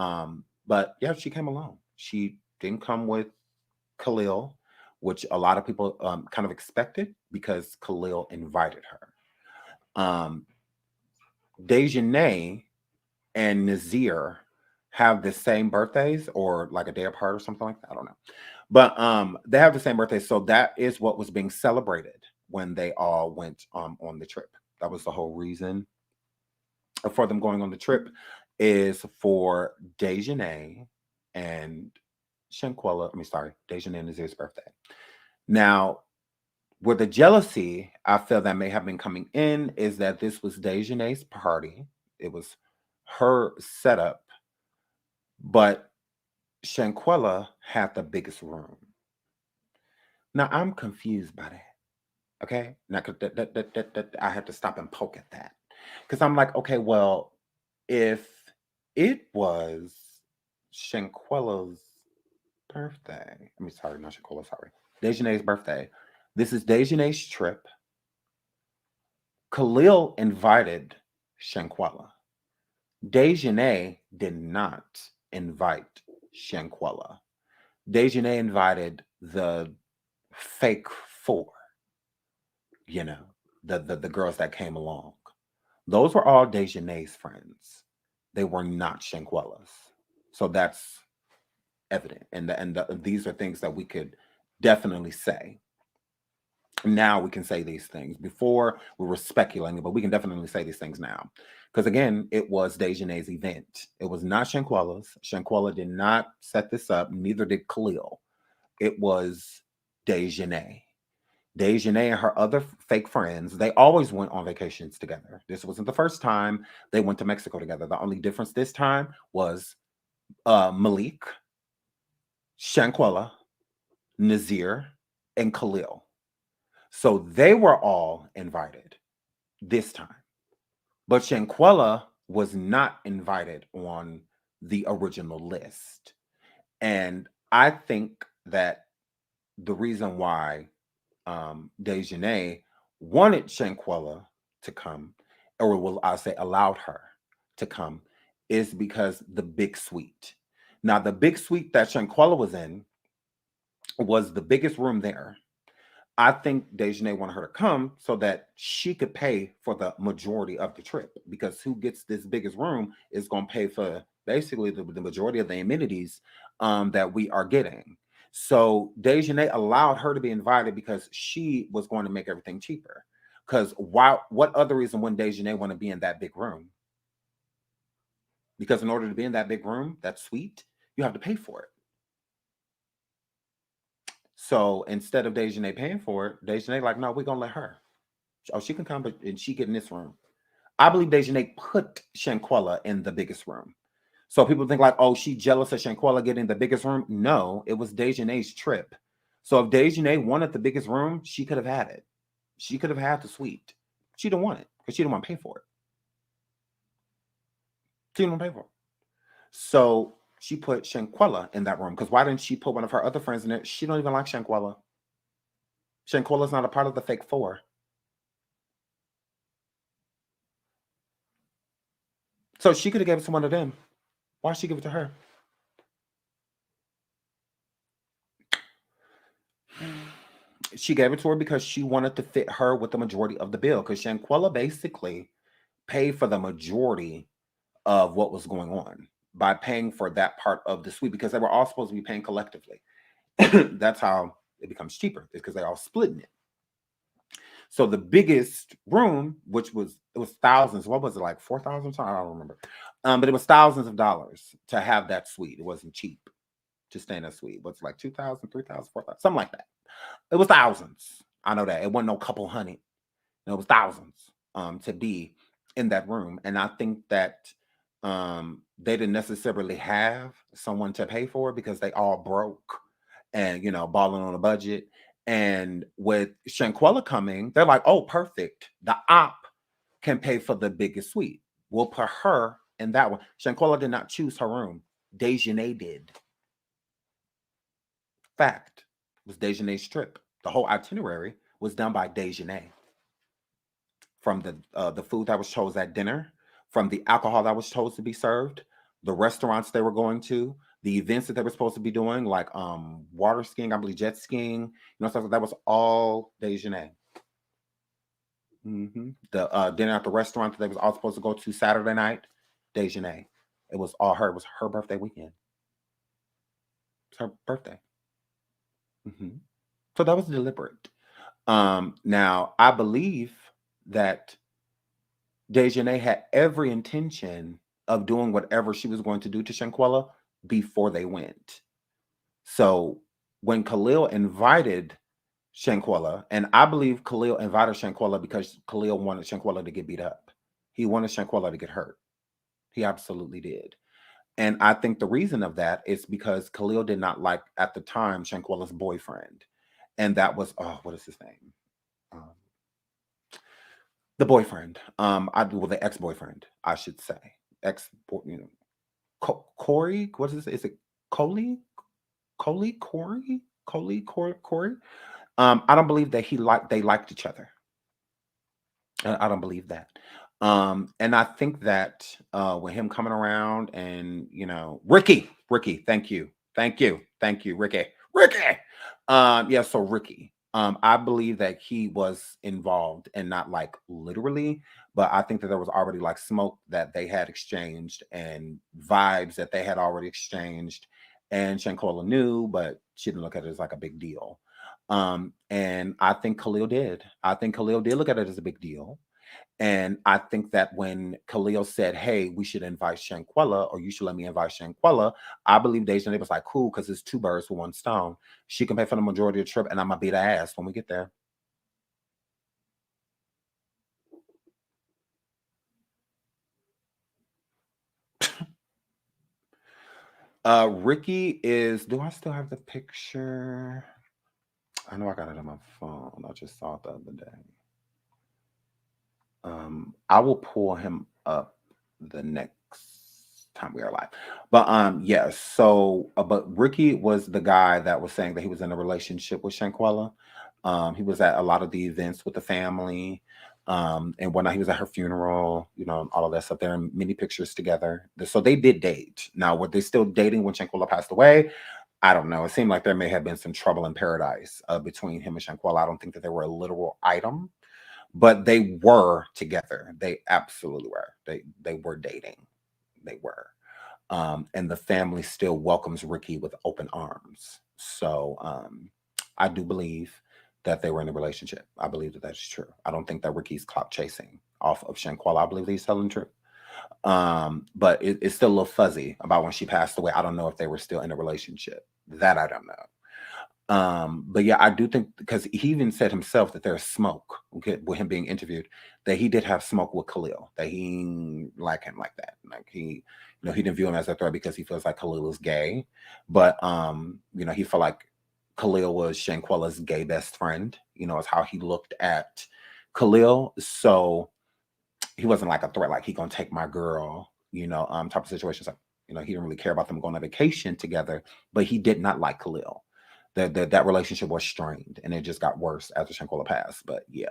but yeah, she came alone. She didn't come with Khalil, which a lot of people kind of expected because Khalil invited her. Dejanay and Nazir have the same birthdays, or like a day apart or something like that. I don't know. But they have the same birthday. So that is what was being celebrated when they all went on the trip. That was the whole reason for them going on the trip, is for Dejanay and Shanquella. Dejanay and Nazir's birthday. Now, Where the jealousy I feel that may have been coming in is that this was Dejanay's party. It was her setup, but Shanquella had the biggest room. Now I'm confused by that. Okay, now 'cause I had to stop and poke at that because I'm like, okay, well, if it was Shanquella's birthday, I mean, sorry, not Shanquella, sorry, Dejanay's birthday. This is Dejanay's trip. Khalil invited Shanquella. Dejanay did not invite Shanquella. Dejanay invited the fake four, you know, the girls that came along. Those were all Dejanay's friends. They were not Shanquella's. So that's evident. These are things that we could definitely say. Now we can say these things. Before we were speculating, but we can definitely say these things now. Because again, it was Dejanay's event. It was not Shanquella's. Shanquella did not set this up, neither did Khalil. It was Dejanay. Dejanay and her other fake friends, they always went on vacations together. This wasn't the first time they went to Mexico together. The only difference this time was Malik, Shanquella, Nazir, and Khalil. So they were all invited this time. But Shanquella was not invited on the original list. And I think that the reason why Dejanay wanted Shanquella to come, or will I say allowed her to come, is because the big suite. Now, the big suite that Shanquella was in was the biggest room there. I think Dejanay wanted her to come so that she could pay for the majority of the trip, because who gets this biggest room is going to pay for basically the majority of the amenities that we are getting. So Dejanay allowed her to be invited because she was going to make everything cheaper. Because what other reason wouldn't Dejanay want to be in that big room? Because in order to be in that big room, that suite, you have to pay for it. So instead of Dejanay paying for it, Dejanay like, no, we're gonna let her. Oh, she can come, but and she get in this room. I believe Dejanay put Shanquella in the biggest room. So people think like, oh, she jealous of Shanquella getting the biggest room. No, it was Dejanay's trip. So if Dejanay wanted the biggest room, she could have had it. She could have had the suite. She didn't want it because she didn't want to pay for it. She didn't want to pay for it. So she put Shanquella in that room. Because why didn't she put one of her other friends in it? She don't even like Shanquella. Shanquella's not a part of the fake four. So she could have given it to one of them. Why she give it to her? She gave it to her because she wanted to fit her with the majority of the bill. Because Shanquella basically paid for the majority of what was going on by paying for that part of the suite, because they were all supposed to be paying collectively. That's how it becomes cheaper, because they're all splitting it. So the biggest room, which was thousands. What was it, like 4,000? I don't remember. But it was thousands of dollars to have that suite. It wasn't cheap to stay in a suite. What's like 2,000, 3,000, 4,000, something like that. It was thousands. I know that. It wasn't no couple hundred. It was thousands to be in that room. And I think that they didn't necessarily have someone to pay for it because they all broke and, balling on a budget. And with Shanquella coming, they're like, oh, perfect. The op can pay for the biggest suite. We'll put her in that one. Shanquella did not choose her room. Dejanay did. Fact. It was Dejanay's trip. The whole itinerary was done by Dejanay. From the food that was chosen at dinner, from the alcohol that was supposed to be served, the restaurants they were going to, the events that they were supposed to be doing, like water skiing, I believe jet skiing, stuff like that, was all Dejanay. The dinner at the restaurant that they was all supposed to go to Saturday night, Dejanay. It was all her. It was her birthday weekend. It's her birthday. So that was deliberate. Now, I believe that Dejanay had every intention of doing whatever she was going to do to Shanquella before they went. So when Khalil invited Shanquella. And I believe Khalil invited Shanquella because Khalil wanted Shanquella to get beat up. He wanted Shanquella to get hurt. He absolutely did. And I think the reason of that is because Khalil did not like, at the time, Shanquella's boyfriend. And that was, oh, what is his name? Um, the boyfriend. The ex-boyfriend, I should say. Corey? What is it? Is it Coley? Corey? Corey? I don't believe that they liked each other. I don't believe that. And I think that with him coming around and Ricky, thank you, Ricky. Yeah, so Ricky. I believe that he was involved, and not like literally, but I think that there was already like smoke that they had exchanged and vibes that they had already exchanged. And Shanquella knew, but she didn't look at it as like a big deal. And I think Khalil did. I think Khalil did look at it as a big deal. And I think that when Khalil said, "Hey, we should invite Shanquella, or you should let me invite Shanquella," I believe Deja was like, "Cool, because it's two birds with one stone. She can pay for the majority of the trip, and I'm gonna beat her ass when we get there." Ricky is. Do I still have the picture? I know I got it on my phone. I just saw it the other day. I will pull him up the next time we are live. But yes, so but Ricky was the guy that was saying that he was in a relationship with Shanquella. He was at a lot of the events with the family. And whatnot, he was at her funeral, all of that stuff. There are many pictures together. So they did date. Now, were they still dating when Shanquella passed away? I don't know. It seemed like there may have been some trouble in paradise between him and Shanquella. I don't think that they were a literal item, but they were together. They absolutely were. They were dating. They were. And the family still welcomes Ricky with open arms. So I do believe that they were in a relationship. I believe that that's true. I don't think that Ricky's clout chasing off of Shanquella. I believe that he's telling the truth. But it's still a little fuzzy about when she passed away. I don't know if they were still in a relationship. That I don't know. But yeah, I do think, because he even said himself that there's smoke, okay, with him being interviewed, that he did have smoke with Khalil, that he didn't like him like that. Like he didn't view him as a threat because he feels like Khalil is gay. But he felt like Khalil was Shanquella's gay best friend, is how he looked at Khalil. So he wasn't like a threat, like he gonna take my girl, type of situation. So, he didn't really care about them going on vacation together, but he did not like Khalil. That relationship was strained, and it just got worse after Shanquella passed. But yeah.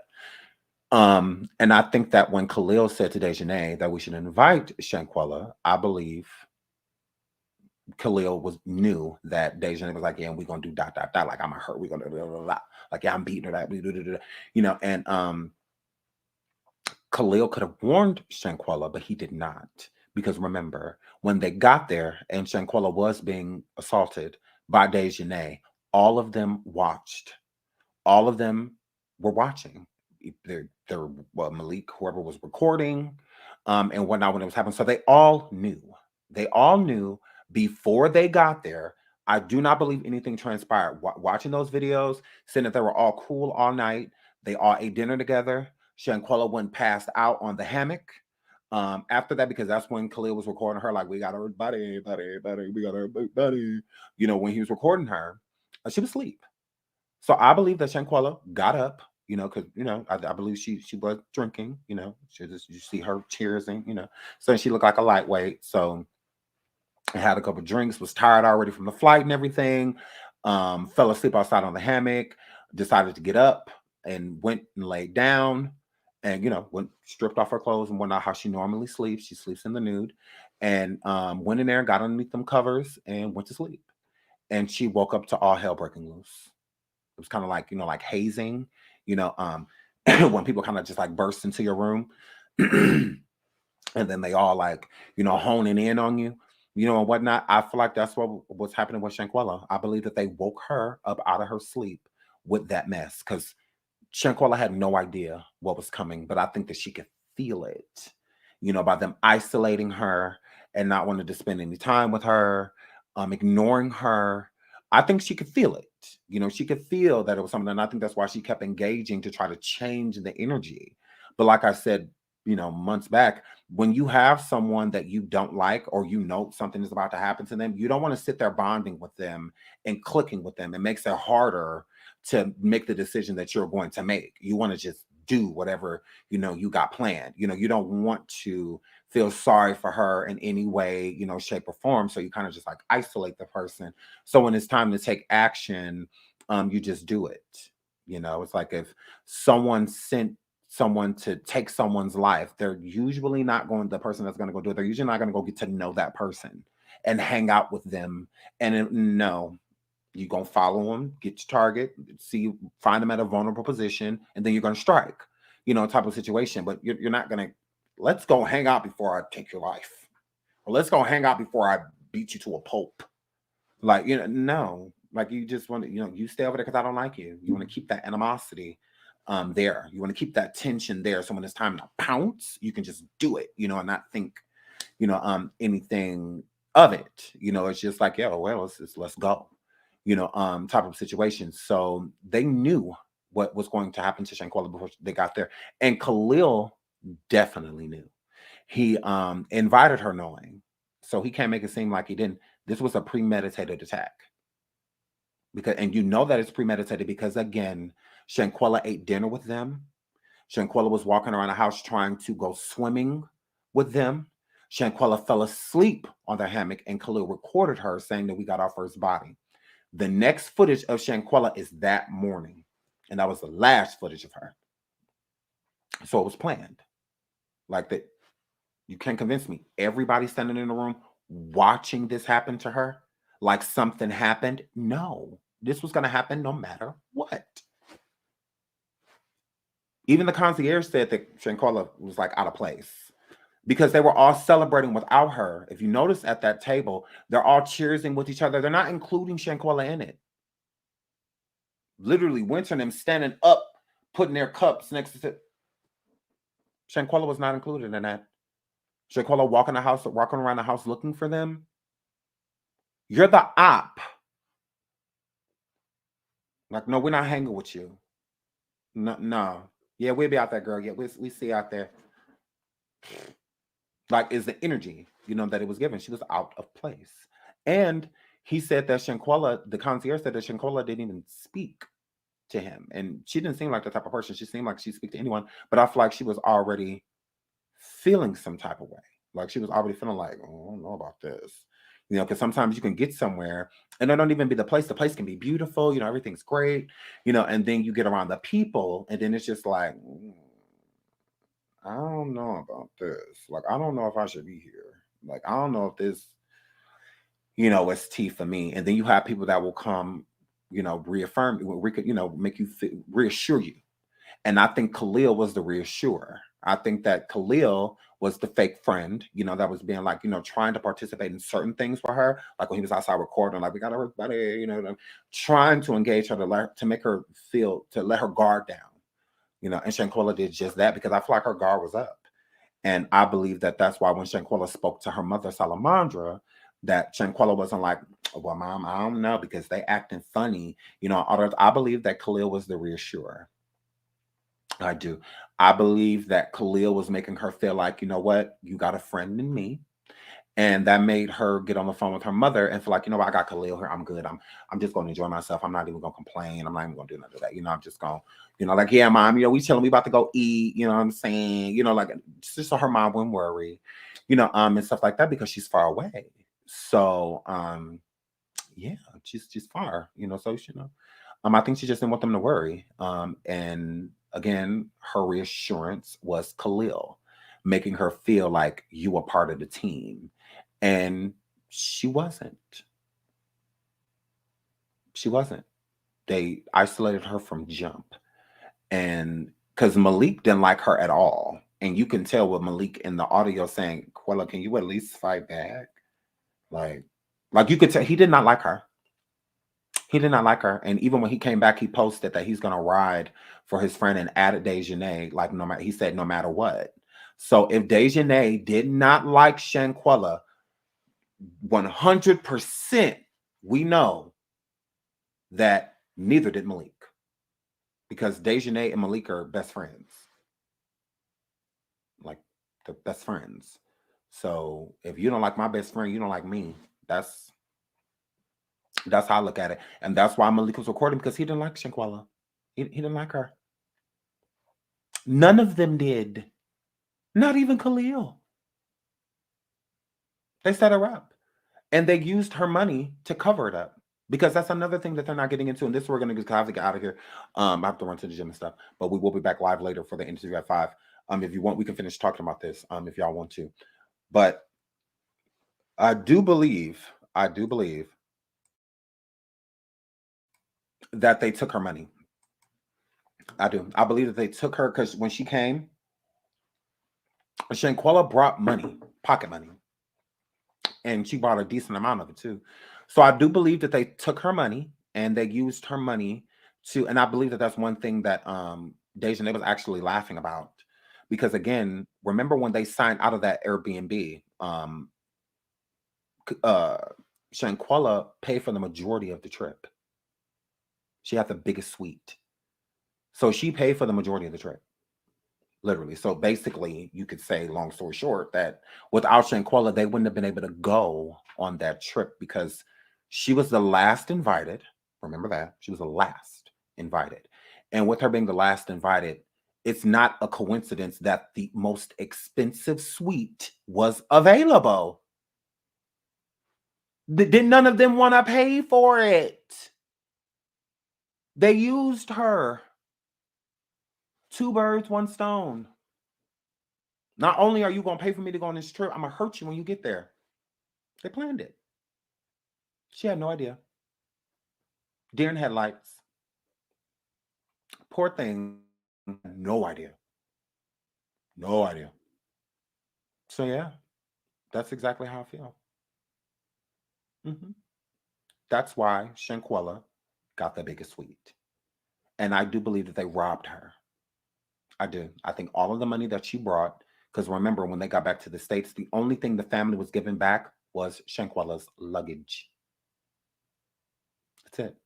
And I think that when Khalil said to Dejanay that we should invite Shanquella, I believe Khalil knew that Dejanay was like, yeah, we're gonna do ... like I'm gonna hurt, we're gonna like, yeah, I'm beating her, that and Khalil could have warned Shanquella, but he did not. Because remember, when they got there and Shanquella was being assaulted by Dejanay, all of them watched. All of them were watching. Malik, whoever was recording, and whatnot when it was happening. So they all knew. They all knew before they got there. I do not believe anything transpired. Watching those videos, saying that they were all cool all night. They all ate dinner together. Shanquella went passed out on the hammock. After that, because that's when Khalil was recording her, like, we got her buddy, we got her buddy. When he was recording her, she was asleep. So I believe that Shanquella got up, because I believe she was drinking, you see her cheersing, so she looked like a lightweight. So I had a couple drinks, was tired already from the flight and everything. Fell asleep outside on the hammock, decided to get up and went and laid down, and went stripped off her clothes and whatnot, how she normally sleeps. She sleeps in the nude, and went in there, got underneath them covers, and went to sleep. And she woke up to all hell breaking loose. It was kind of like, like hazing, when people kind of just like burst into your room and then they all like, honing in on you, and whatnot. I feel like that's what's happening with Shanquella. I believe that they woke her up out of her sleep with that mess, because Shanquella had no idea what was coming, but I think that she could feel it, by them isolating her and not wanting to spend any time with her, ignoring her. I think she could feel it. You know, she could feel that it was something, and I think that's why she kept engaging to try to change the energy. But like I said, you know, months back, when you have someone that you don't like, or you know something is about to happen to them, you don't want to sit there bonding with them and clicking with them. It makes it harder to make the decision that you're going to make. You want to just do whatever, you know, you got planned. You know, you don't want to feel sorry for her in any way, you know, shape or form. So you kind of just like isolate the person. So when it's time to take action, you just do it. You know, it's like if someone sent someone to take someone's life, they're usually not going, the person that's going to go do it, they're usually not going to go get to know that person and hang out with them. No, you're going to follow them, get your target, see, find them at a vulnerable position, and then you're going to strike, you know, type of situation. But you're not going to, let's go hang out before I take your life, or let's go hang out before I beat you to a pulp. Like, you know, no, like you just want to, you know, you stay over there because I don't like you. You want to keep that animosity there. You want to keep that tension there. So when it's time to pounce, you can just do it, you know, and not think, you know, anything of it. You know, it's just like, yeah, well, let's go, you know, type of situation. So they knew what was going to happen to Shanquella before they got there. And Khalil definitely knew. He invited her knowing. So he can't make it seem like he didn't. This was a premeditated attack. Because, and you know that it's premeditated because, again, Shanquella ate dinner with them. Shanquella was walking around the house trying to go swimming with them. Shanquella fell asleep on the hammock, and Khalil recorded her saying that we got our first body. The next footage of Shanquella is that morning, and that was the last footage of her. So it was planned. Like that, you can't convince me. Everybody standing in the room watching this happen to her, like something happened. No, this was going to happen no matter what. Even the concierge said that Shanquella was like out of place because they were all celebrating without her. If you notice at that table, they're all cheering with each other. They're not including Shanquella in it. Literally, Winter and them standing up, putting their cups next to Shanquella was not included in that. Shanquella walking around the house looking for them. You're the op. Like, no, we're not hanging with you. No. Yeah, we'll be out there, girl. Yeah, we see out there. Like, is the energy, you know, that it was given. She was out of place. And he said that Shanquella, the concierge said that Shanquella didn't even speak to him. And she didn't seem like the type of person. She seemed like she'd speak to anyone. But I feel like she was already feeling some type of way. Like she was already feeling like, oh, I don't know about this. You know, because sometimes you can get somewhere and it don't even be the place. The place can be beautiful, you know, everything's great, you know, and then you get around the people and then it's just like, I don't know about this. Like, I don't know if I should be here. Like, I don't know if this, you know, is tea for me. And then you have people that will come, you know, reaffirm, you know, make you reassure you. And I think Khalil was the reassurer. I think that Khalil was the fake friend, you know, that was being like, you know, trying to participate in certain things for her. Like when he was outside recording, like, we got everybody, you know, trying to engage her to make her feel, to let her guard down, you know, and Shanquella did just that because I feel like her guard was up. And I believe that that's why when Shanquella spoke to her mother, Salamandra, that Shanquella wasn't like, well, Mom, I don't know, because they acting funny, you know. I believe that Khalil was the reassurer. I do. I believe that Khalil was making her feel like, you know what, you got a friend in me. And that made her get on the phone with her mother and feel like, you know what, I got Khalil here. I'm good. I'm just going to enjoy myself. I'm not even going to complain. I'm not even going to do none of that. You know, I'm just going, you know, like, yeah, Mom, you know, we chilling. We about to go eat. You know what I'm saying? You know, like, just so her mom wouldn't worry, you know, and stuff like that because she's far away. So, yeah, she's far, you know, so, you know, I think she just didn't want them to worry. And again, her reassurance was Khalil, making her feel like you were part of the team. And she wasn't. She wasn't. They isolated her from jump. And because Malik didn't like her at all. And you can tell with Malik in the audio saying, Quella, can you at least fight back? Like you could tell he did not like her. He did not like her. And even when he came back, he posted that he's going to ride for his friend and added Dejanay, like no matter, he said, no matter what. So if Dejanay did not like Shanquella, 100% we know that Neither did Malik. Because Dejanay and Malik are best friends. Like, they're best friends. So if you don't like my best friend, you don't like me. That's how I look at it. And that's why Malik was recording, because he didn't like Shanquella. He didn't like her. None of them did. Not even Khalil. They set her up. And they used her money to cover it up. Because that's another thing that they're not getting into. And this we're going to have to get out of here. I have to run to the gym and stuff. But we will be back live later for the interview at 5. If you want, we can finish talking about this if y'all want to. But I do believe that they took her money. I do. I believe that they took her because when she came, Shanquella brought money, pocket money. And she brought a decent amount of it too. So I do believe that they took her money and they used her money to, and I believe that that's one thing that Dejanay was actually laughing about. Because again, remember when they signed out of that Airbnb, Shanquella paid for the majority of the trip. She had the biggest suite. So she paid for the majority of the trip. Literally. So basically, you could say, long story short, that without Shanquella, they wouldn't have been able to go on that trip because she was the last invited. Remember that. She was the last invited. And with her being the last invited, it's not a coincidence that the most expensive suite was available. Did none of them want to pay for it? They used her. 2 birds, 1 stone. Not only are you going to pay for me to go on this trip, I'm going to hurt you when you get there. They planned it. She had no idea. Deer in headlights. Poor thing. No idea. No idea. So yeah, that's exactly how I feel. That's why Shanquella got the biggest suite. And I do believe that they robbed her. I do. I think all of the money that she brought, because remember, when they got back to the States, the only thing the family was giving back was Shanquella's luggage. That's it.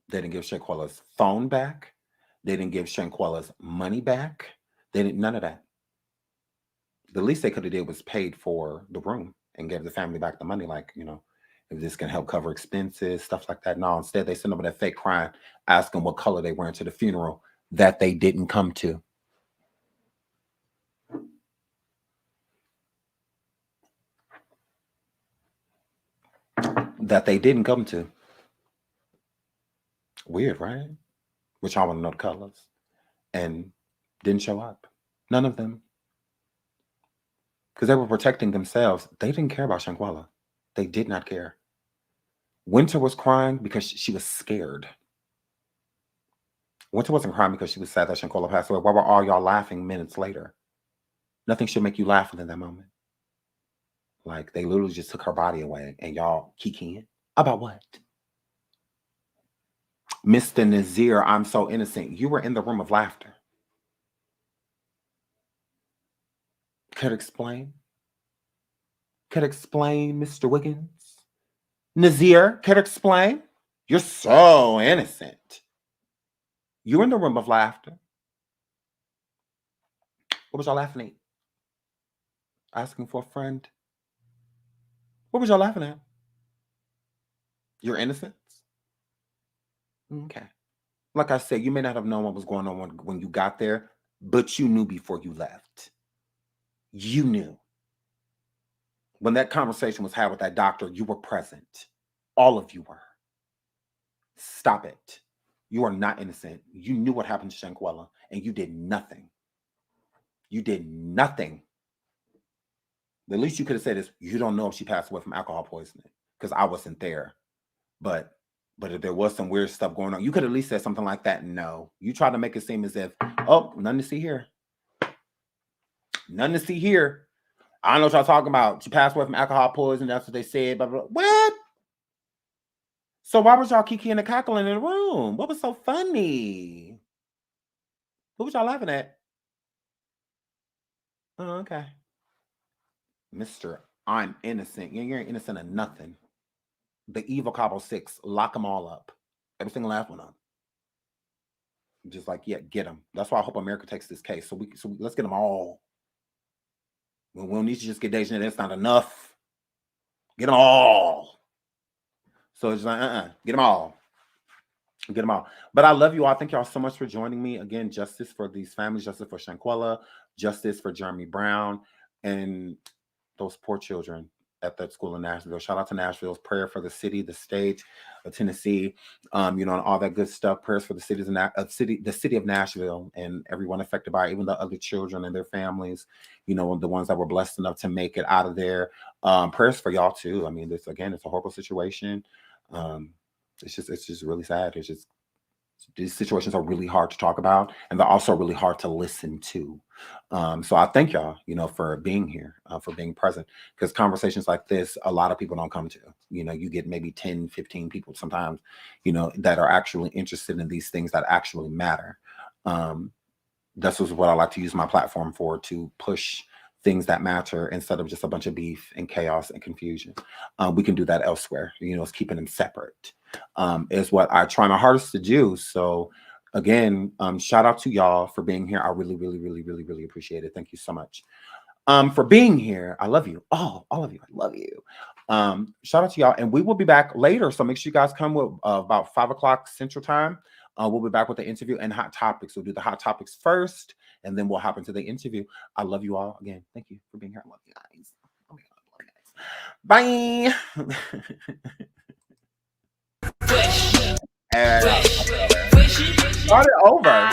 They didn't give Shanquella's phone back. They didn't give Shanquella's money back. They didn't, none of that. The least they could have did was paid for the room and gave the family back the money, like, if this can help cover expenses, stuff like that. No, instead they sent over that fake crying, asking what color they wearing to the funeral that they didn't come to. That they didn't come to. Weird, right? Which I want to know the colors. And didn't show up. None of them. Because they were protecting themselves. They didn't care about Shanquella. They did not care. Winter was crying because she was scared. Winter wasn't crying because she was sad that Shanquella passed away. Why were all y'all laughing minutes later? Nothing should make you laugh in that moment. Like, they literally just took her body away and y'all kikiing. About what? Mr. Nazir, I'm so innocent. You were in the room of laughter. Could explain? Could explain, Mr. Wiggins? Nazir, could explain? You're so innocent. You were in the room of laughter. What was y'all laughing at? Asking for a friend? What was y'all laughing at? Your innocence? Okay. Like I said, you may not have known what was going on when you got there, but you knew before you left. You knew. When that conversation was had with that doctor, you were present. All of you were. Stop it. You are not innocent. You knew what happened to Shanquella, and you did nothing. You did nothing. The least you could have said is, you don't know if she passed away from alcohol poisoning, because I wasn't there. But if there was some weird stuff going on, you could at least said something like that. No. You tried to make it seem as if, oh, nothing to see here. Nothing to see here. I don't know what y'all talking about. She passed away from alcohol poisoning. That's what they said. Blah, blah, blah. What? So why was y'all kikiing and cackling in the room? What was so funny? Who was y'all laughing at? Oh, okay. Mr. I'm innocent. You ain't innocent of nothing. the evil Cabo 6, lock them all up. Every single last one of them. Just like, yeah, get them. That's why I hope America takes this case. So let's get them all. We don't need to just get Kadejah. That's not enough. Get them all. So it's like, get them all. Get them all. But I love you all. Thank y'all so much for joining me. Again, justice for these families, justice for Shanquella, justice for Jeremy Brown, and those poor children at that school in Nashville. Shout out to Nashville's prayer for the city, the state of Tennessee, and all that good stuff. Prayers for the the city of Nashville and everyone affected by it, even the other children and their families, the ones that were blessed enough to make it out of there. Prayers for y'all too. I mean, it's a horrible situation. It's just really sad. It's just, these situations are really hard to talk about, and they're also really hard to listen to. So I thank y'all, for being here, for being present, because conversations like this, a lot of people don't come to. You get maybe 10, 15 people sometimes, that are actually interested in these things that actually matter. This is what I like to use my platform for, to push things that matter instead of just a bunch of beef and chaos and confusion. We can do that elsewhere. It's keeping them separate. Is what I try my hardest to do. So again, shout out to y'all for being here. I really, really, really, really, really appreciate it. Thank you so much for being here. I love you. All of you. I love you. Shout out to y'all. And we will be back later. So make sure you guys come with about 5 o'clock Central Time. We'll be back with the interview and hot topics. We'll do the hot topics first, and then we'll hop into the interview. I love you all again. Thank you for being here. I love you guys. Oh my God, I love you guys. Bye. Start it over.